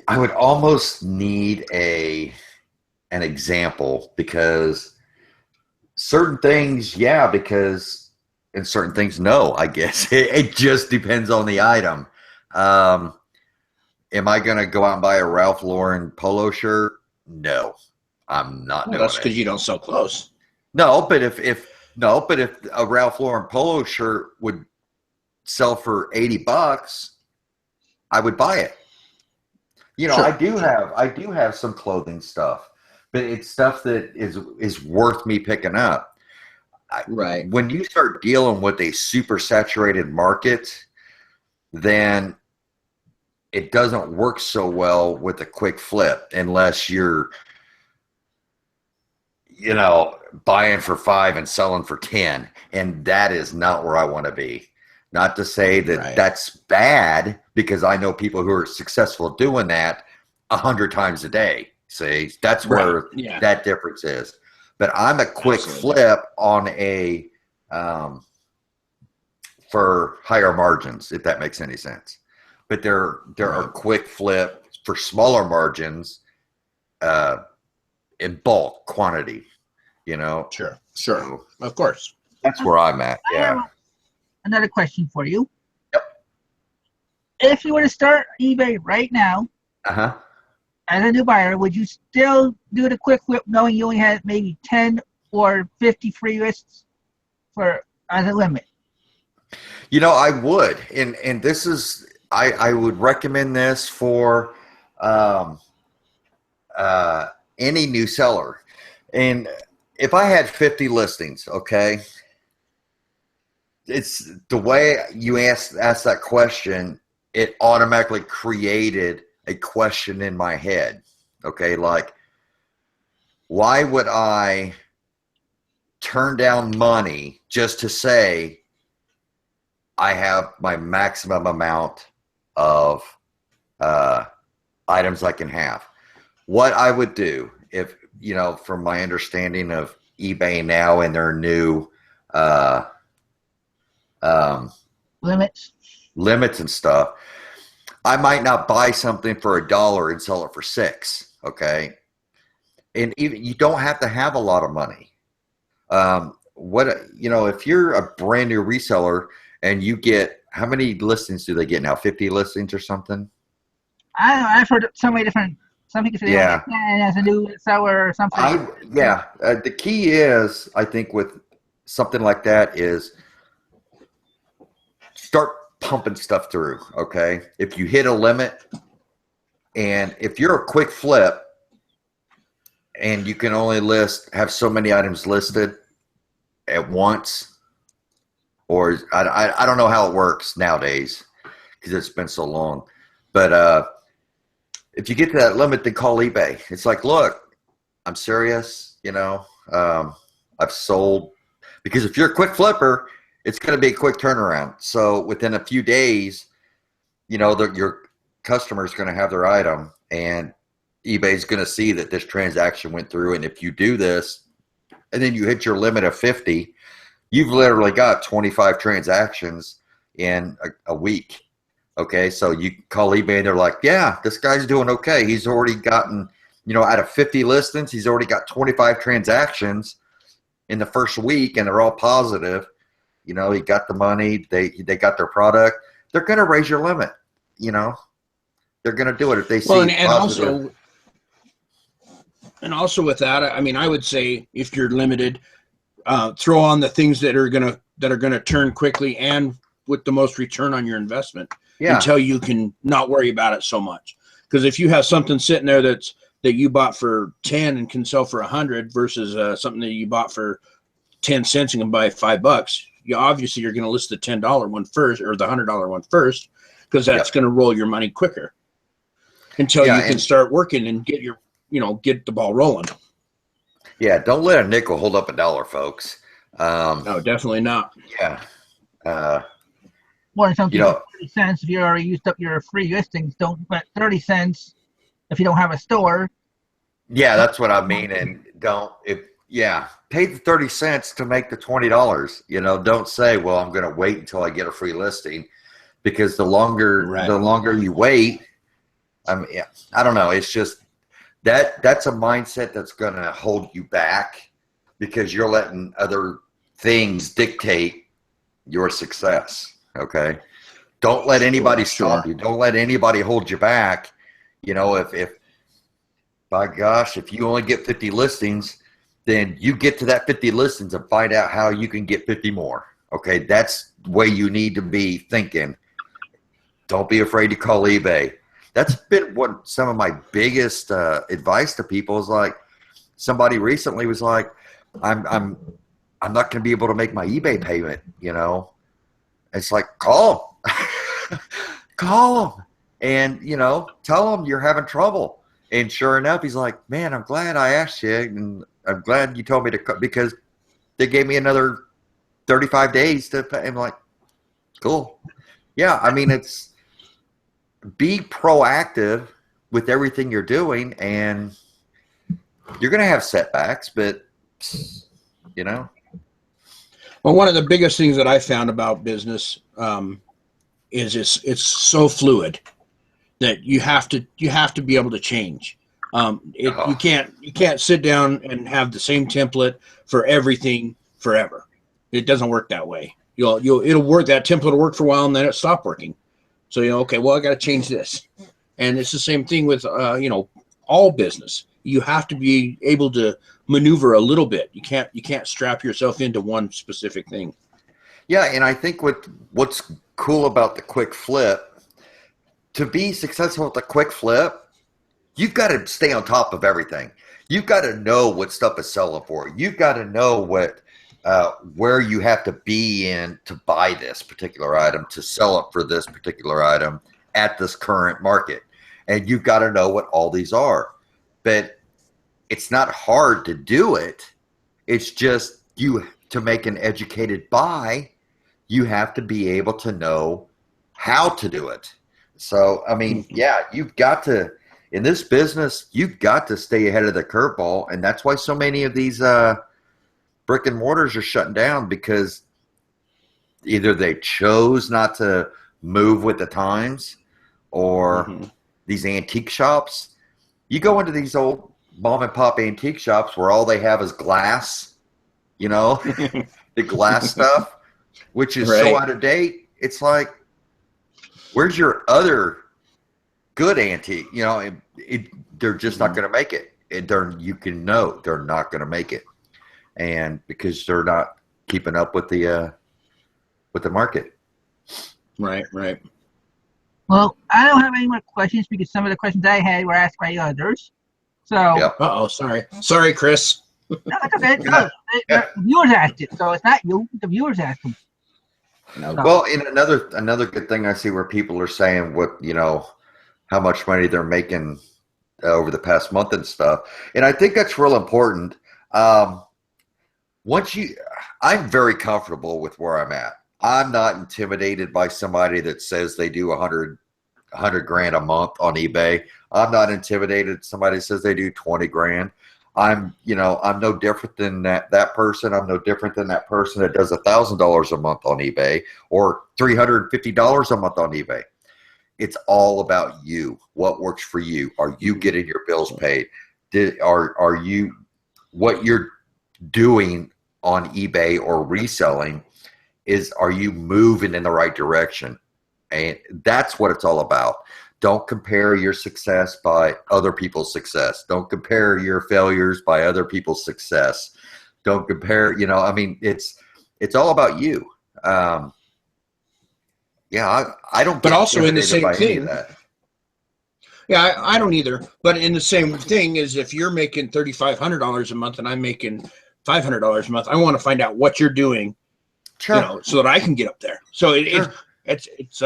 I would almost need an example, because certain things, yeah, and certain things, no, I guess. It just depends on the item. Am I going to go out and buy a Ralph Lauren polo shirt? No, I'm not doing That's it. because you don't sell clothes. No, but if a Ralph Lauren polo shirt would sell for $80, I would buy it. You know, Sure. I do have some clothing stuff, but it's stuff that is worth me picking up. Right. When you start dealing with a super saturated market, then it doesn't work so well with a quick flip unless you're, you know, buying for 5 and selling for 10. And that is not where I want to be. Not to say that that's bad, because I know people who are successful doing that 100 times a day. See, that's where that difference is. But I'm a quick flip on a for higher margins, if that makes any sense. But there are quick flip for smaller margins in bulk quantity, you know. Sure. So Of course. that's where I'm at. I Yeah. have another question for you. Yep. If you were to start eBay right now Uh-huh. as a new buyer, would you still do the quick flip knowing you only had maybe 10 or 50 free lists as a limit? You know, I would. And this is, I would recommend this for any new seller. And if I had 50 listings, okay, it's the way you asked that question, it automatically created a question in my head. Okay, like, why would I turn down money just to say I have my maximum amount of items I can have? What I would do, if, you know, from my understanding of eBay now and their new limits and stuff, I might not buy something for $1 and sell it for $6. Okay. And even, you don't have to have a lot of money. If you're a brand new reseller and you get, how many listings do they get now? 50 listings or something? I've heard so many different, some people say they only get 10 as a new seller or something. The key is, I think, with something like that is start pumping stuff through. Okay. If you hit a limit, and if you're a quick flip and you can only have so many items listed at once, or I don't know how it works nowadays because it's been so long, but if you get to that limit, then call eBay. It's like, look, I'm serious, you know, I've sold, because if you're a quick flipper, it's going to be a quick turnaround. So within a few days, you know, your customer is going to have their item, and eBay is going to see that this transaction went through. And if you do this and then you hit your limit of 50, you've literally got 25 transactions in a week. Okay. So you call eBay and they're like, yeah, this guy's doing okay. He's already gotten, you know, out of 50 listings, he's already got 25 transactions in the first week, and they're all positive. You know, he got the money, they got their product. They're going to raise your limit. You know, they're going to do it if they see positive. And also with that, I mean, I would say if you're limited, throw on the things that are gonna turn quickly and with the most return on your investment, until you can not worry about it so much. Because if you have something sitting there that you bought for 10 and can sell for 100 versus something that you bought for 10 cents and can buy $5, you're going to list the $10 one first, or the $100 one first, because that's going to roll your money quicker until you can start working and get your, get the ball rolling. Yeah, don't let a nickel hold up a dollar, folks. No, definitely not. Yeah. More than something 30 cents if you already used up your free listings. Don't bet 30 cents if you don't have a store. Yeah, that's what I mean. And pay the 30 cents to make the $20. Don't say, well, I'm going to wait until I get a free listing, because the longer you wait, I don't know. It's just that's a mindset that's going to hold you back, because you're letting other things dictate your success. Okay. Don't let anybody stop you. Don't let anybody hold you back. If by gosh, if you only get 50 listings, then you get to that 50 listings and find out how you can get 50 more. Okay. That's the way you need to be thinking. Don't be afraid to call eBay. That's been what some of my biggest advice to people is. Like, somebody recently was like, I'm not going to be able to make my eBay payment. It's like, call them. Call them and, tell them you're having trouble. And sure enough, he's like, man, I'm glad I asked you. And I'm glad you told me to, because they gave me another 35 days to pay. I'm like, cool. Yeah. I mean, be proactive with everything you're doing, and you're going to have setbacks, but Well, one of the biggest things that I found about business is it's so fluid that you have to be able to change. You can't sit down and have the same template for everything forever. It doesn't work that way. It'll work. That template will work for a while, and then it stop working. So okay, well, I got to change this. And it's the same thing with all business. You have to be able to maneuver a little bit. You can't strap yourself into one specific thing. Yeah, and I think what's cool about the quick flip, to be successful with the quick flip, you've got to stay on top of everything. You've got to know what stuff is selling for. You've got to know where you have to be in to buy this particular item, to sell it for this particular item at this current market. And you've got to know what all these are. But it's not hard to do it. It's just to make an educated buy, you have to be able to know how to do it. So, I mean, yeah, you've got to, in this business, you've got to stay ahead of the curveball. And that's why so many of these brick and mortars are shutting down, because either they chose not to move with the times, or these antique shops. You go into these old mom and pop antique shops where all they have is glass, the glass stuff, which is so out of date. It's like, where's your other good antique? They're just not going to make it. You can know they're not going to make it, and because they're not keeping up with the market. Right. Well, I don't have any more questions, because some of the questions I had were asked by others. So. Yeah. Sorry, Chris. No, it's okay. No, the viewers asked it, so it's not you. The viewers asked them. No. Well, in another good thing I see where people are saying how much money they're making over the past month and stuff, and I think that's real important. I'm very comfortable with where I'm at. I'm not intimidated by somebody that says they do $100 grand a month on eBay. I'm not intimidated. Somebody says they do 20 grand. I'm no different than that person. I'm no different than that person that does $1,000 a month on eBay or $350 a month on eBay. It's all about you. What works for you? Are you getting your bills paid? Are you, what you're doing on eBay or reselling are you moving in the right direction? And that's what it's all about. Don't compare your success by other people's success. Don't compare your failures by other people's success. Don't compare, it's all about you. I don't. But also in the same thing. Yeah, I don't either. But in the same thing is, if you're making $3,500 a month and I'm making $500 a month, I want to find out what you're doing, so that I can get up there. So it's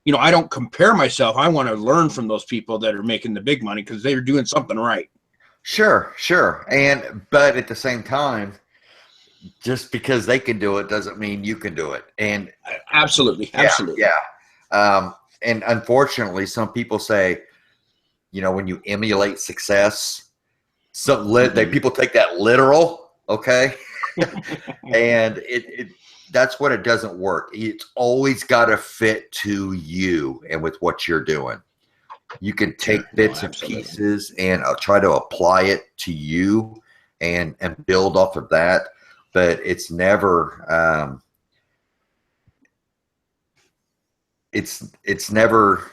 you know, I don't compare myself. I want to learn from those people that are making the big money because they're doing something right. Sure. But at the same time, just because they can do it doesn't mean you can do it. And Absolutely. And unfortunately, some people say, you know, when you emulate success, people take that literal, okay? And that's what it doesn't work. It's always got to fit to you and with what you're doing. You can take bits and pieces and try to apply it to you and build off of that, but it's never it's never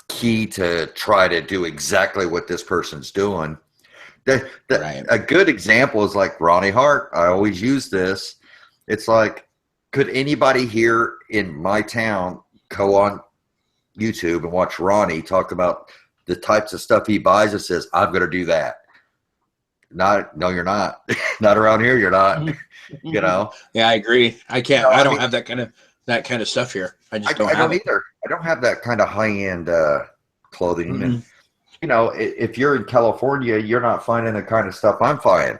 key to try to do exactly what this person's doing. A good example is like Ronnie Hart. I always use this. It's like, could anybody here in my town go on YouTube and watch Ronnie talk about the types of stuff he buys and says, I'm going to do that? No, you're not. Not around here. You're not. You know? Yeah, I agree. I can't. You know, I don't have that kind of stuff here. I just don't have it either. I don't have that kind of high-end clothing. Mm-hmm. And, you know, if you're in California, you're not finding the kind of stuff I'm finding.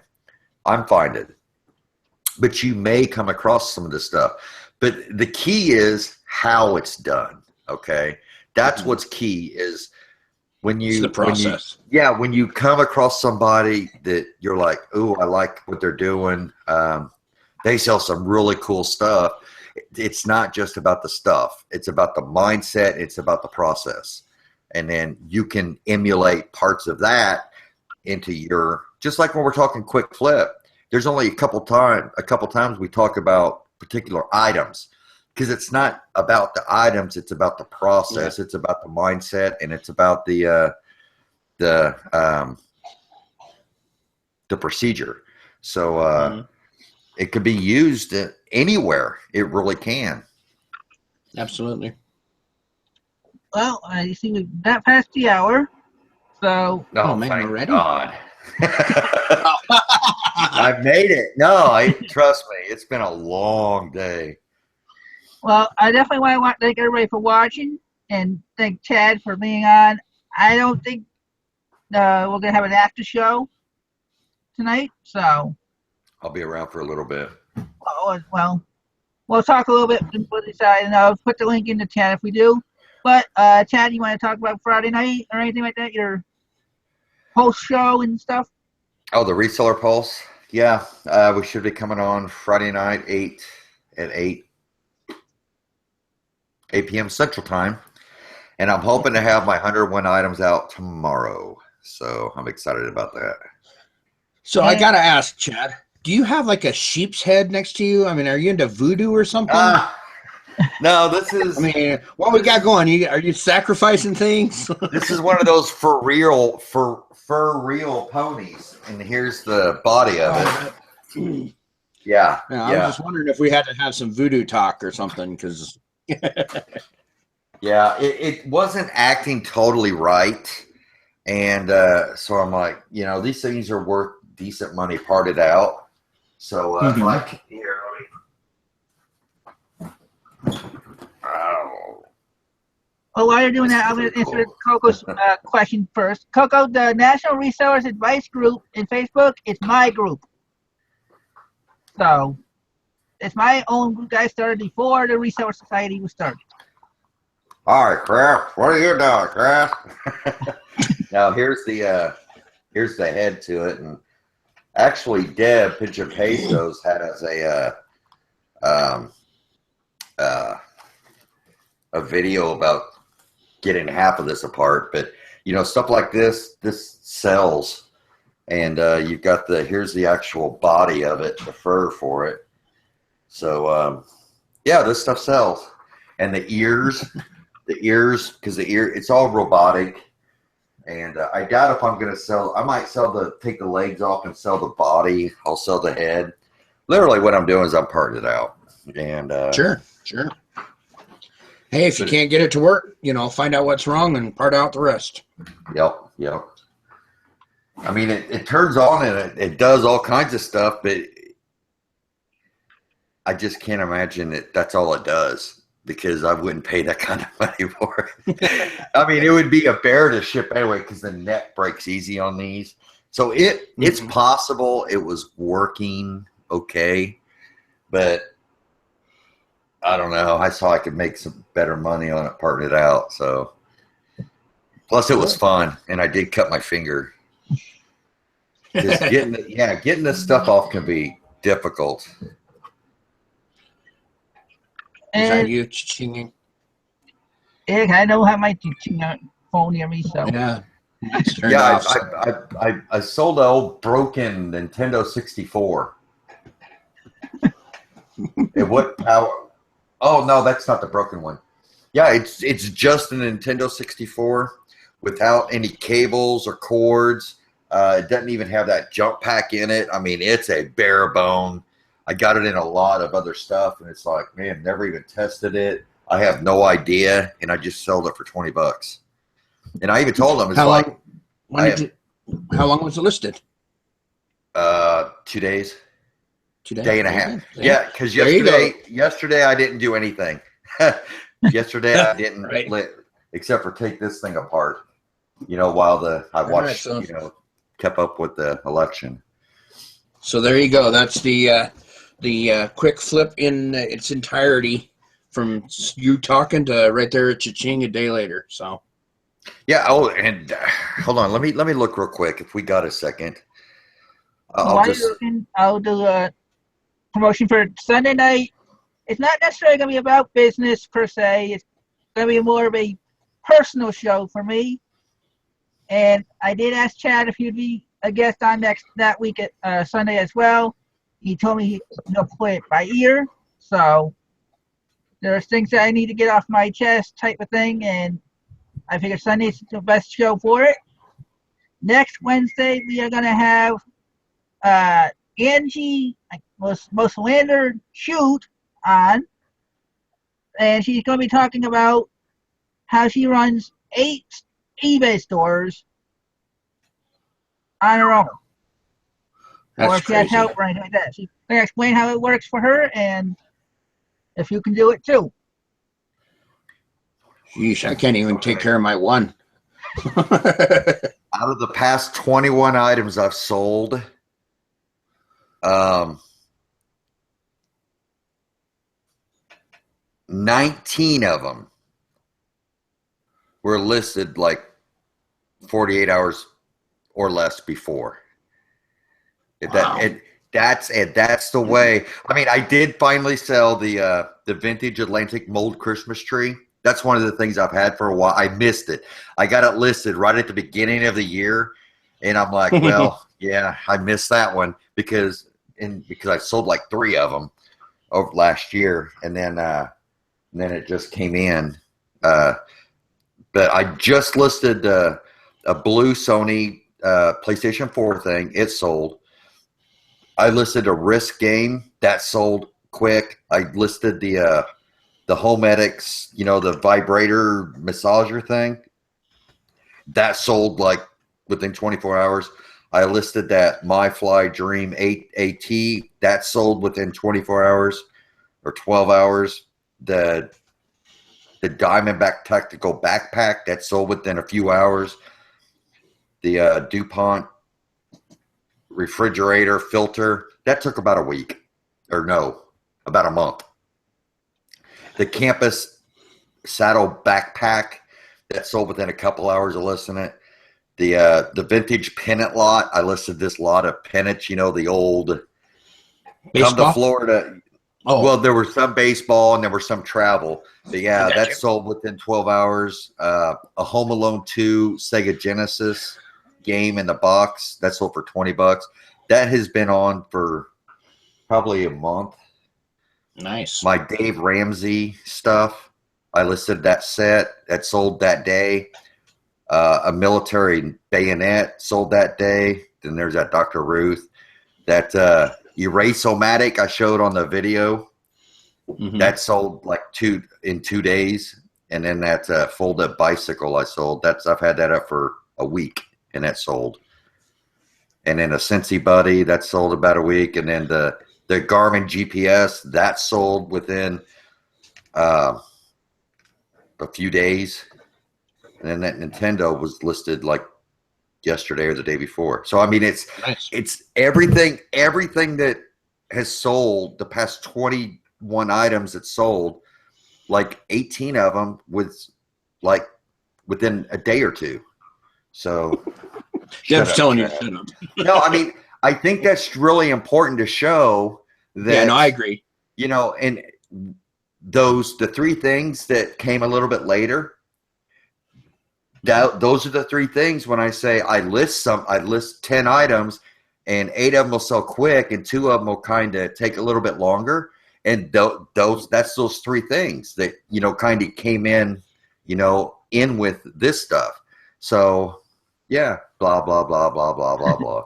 But you may come across some of this stuff. But the key is how it's done. Okay, that's what's key is when you, it's the process. When you come across somebody that you're like, oh, I like what they're doing. They sell some really cool stuff. It's not just about the stuff. It's about the mindset. It's about the process. And then you can emulate parts of that into your, just like when we're talking quick flip, there's only a couple times we talk about particular items, because it's not about the items. It's about the process. Yeah. It's about the mindset, and it's about the procedure. So it could be used anywhere. It really can. Absolutely. Well, you see, we've got past the hour, so. Oh man, already? God. I made it. No, trust me, it's been a long day. Well, I definitely want to thank everybody for watching and thank Chad for being on. I don't think we're going to have an after show tonight, so. I'll be around for a little bit. Oh, well, we'll talk a little bit before we decide, and I'll put the link in the chat if we do. But, Chad, you want to talk about Friday night or anything like that? Your post show and stuff? Oh, the Reseller Pulse? Yeah, we should be coming on Friday night, 8 p.m. Central Time. And I'm hoping to have my 101 items out tomorrow. So I'm excited about that. So I got to ask, Chad, do you have like a sheep's head next to you? I mean, are you into voodoo or something? No, this is. I mean, what we got going? Are you sacrificing things? This is one of those for real ponies, and here's the body of it. Yeah. I was just wondering if we had to have some voodoo talk or something, because. Yeah, it wasn't acting totally right, and so I'm like, you know, these things are worth decent money parted out. So like here. Well, while you're doing that, I'm going to answer Coco's question first. Coco, the National Resellers Advice Group in Facebook, it's my group. So, it's my own group I started before the Reseller Society was started. All right, Kraft, what are you doing, Kraft? Now, here's the head to it. And actually, Deb Pinch Pesos had us a video about getting half of this apart, but you know, stuff like this sells, and you've got here's the actual body of it, the fur for it. So yeah, this stuff sells. And the ears, because it's all robotic, and I doubt if I'm going to sell. I might take the legs off and sell the body. I'll sell the head. Literally, what I'm doing is I'm parting it out. And sure. Hey, if you can't get it to work, you know, find out what's wrong and part out the rest. Yep. I mean, it turns on and it does all kinds of stuff, but I just can't imagine that's all it does. because I wouldn't pay that kind of money for it. I mean, it would be a bear to ship anyway because the net breaks easy on these. So it's possible it was working okay, but I don't know. I saw I could make some better money on it parting it out. So plus it was fun, and I did cut my finger. Just getting this stuff off can be difficult. Is that you chinging? Yeah, I don't have my phone near me, so Yeah. I sold an old broken Nintendo 64. What power? Oh no, that's not the broken one. Yeah, it's just a Nintendo 64 without any cables or cords. It doesn't even have that jump pack in it. I mean, it's a bare bone. I got it in a lot of other stuff, and it's like, man, never even tested it. I have no idea, and I just sold it for $20. And I even told them, how long was it listed? 2 days. 2 days. Day and a half. Yeah, because yesterday I didn't do anything. Yesterday I didn't except for take this thing apart. While I watched, kept up with the election. So there you go. That's the quick flip in its entirety from you talking to right there at Cha-Ching a day later. So yeah. Oh, and hold on. Let me look real quick if we got a second. While you're looking, I'll do a promotion for Sunday night. It's not necessarily going to be about business per se. It's going to be more of a personal show for me. And I did ask Chad if he'd be a guest on that week at Sunday as well. He told me he'll play it by ear. So there's things that I need to get off my chest type of thing. And I figure Sunday's the best show for it. Next Wednesday, we are going to have Angie Moselander Shoot on. And she's going to be talking about how she runs 8 eBay stores on her own. Or if she has help or anything like that. She's going to explain how it works for her and if you can do it too. Sheesh, I can't even take care of my one. Out of the past 21 items I've sold, 19 of them were listed like 48 hours or less before. That's the way. I mean, I did finally sell the vintage Atlantic mold Christmas tree. That's one of the things I've had for a while. I missed it. I got it listed right at the beginning of the year, and I'm like, well, yeah, I missed that one because I sold like 3 of them over last year, and then it just came in. But I just listed a blue Sony PlayStation 4 thing. It sold. I listed a Risk game that sold quick. I listed the Homedics, the vibrator massager thing. That sold like within 24 hours. I listed that MyFly Dream 8 AT. That sold within 24 hours or 12 hours. The Diamondback Tactical Backpack, that sold within a few hours. The DuPont refrigerator filter, that took about a week. Or no, about a month. The Campus saddle backpack, that sold within a couple hours of listing it. The vintage pennant lot, I listed this lot of pennants, the old baseball? Come to Florida. Oh. Well, there was some baseball and there was some travel. But yeah, that sold within 12 hours. A Home Alone 2 Sega Genesis game in the box, that sold for $20. That has been on for probably a month. Nice. My Dave Ramsey stuff, I listed that set. That sold that day. A military bayonet sold that day. Then there's that Dr. Ruth. That Erasomatic I showed on the video. Mm-hmm. That sold like 2 days. And then that fold-up bicycle I sold. I've had that up for a week, and that sold. And then a Cincy Buddy, that sold about a week. And then the Garmin GPS, that sold within a few days, and then that Nintendo was listed like yesterday or the day before. So I mean, it's Nice. it's everything that has sold the past 21 items that sold, like 18 of them was like within a day or two. So Deb's telling you to Chad. shut up. No, I mean, I think that's really important to show that. Yeah, no, I agree. You know, and the three things that came a little bit later, those are the three things when I say I list 10 items and 8 of them will sell quick and 2 of them will kind of take a little bit longer. And that's those three things that, you know, kind of came in, you know, in with this stuff. So yeah, blah, blah, blah, blah, blah, blah, blah.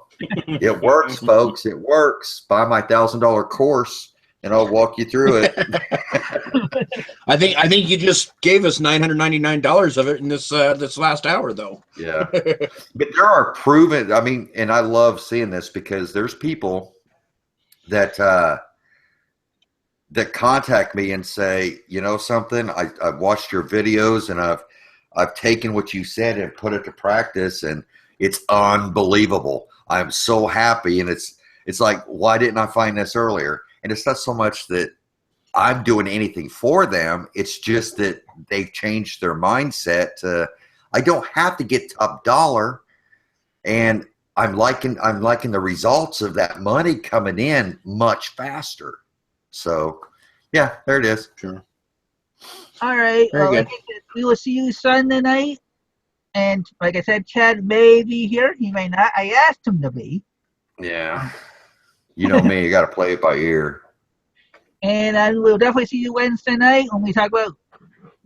It works, folks. It works. Buy my $1,000 course and I'll walk you through it. I think you just gave us $999 of it in this last hour, though. Yeah, but there are proven. I mean, and I love seeing this because there's people that that contact me and say, you know, something. I've watched your videos and I've taken what you said and put it to practice, and it's unbelievable. I'm so happy, and it's like, why didn't I find this earlier? And it's not so much that I'm doing anything for them. It's just that they've changed their mindset to, I don't have to get top dollar. And I'm liking the results of that money coming in much faster. So yeah, there it is. Sure. All right. Very Like good. I said, we will see you Sunday night. And like I said, Chad may be here. He may not. I asked him to be. Yeah. You know me, you got to play it by ear. And I will definitely see you Wednesday night when we talk about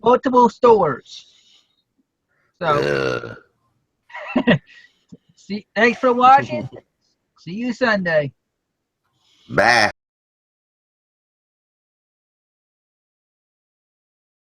multiple stores. So, thanks for watching. See you Sunday. Bye.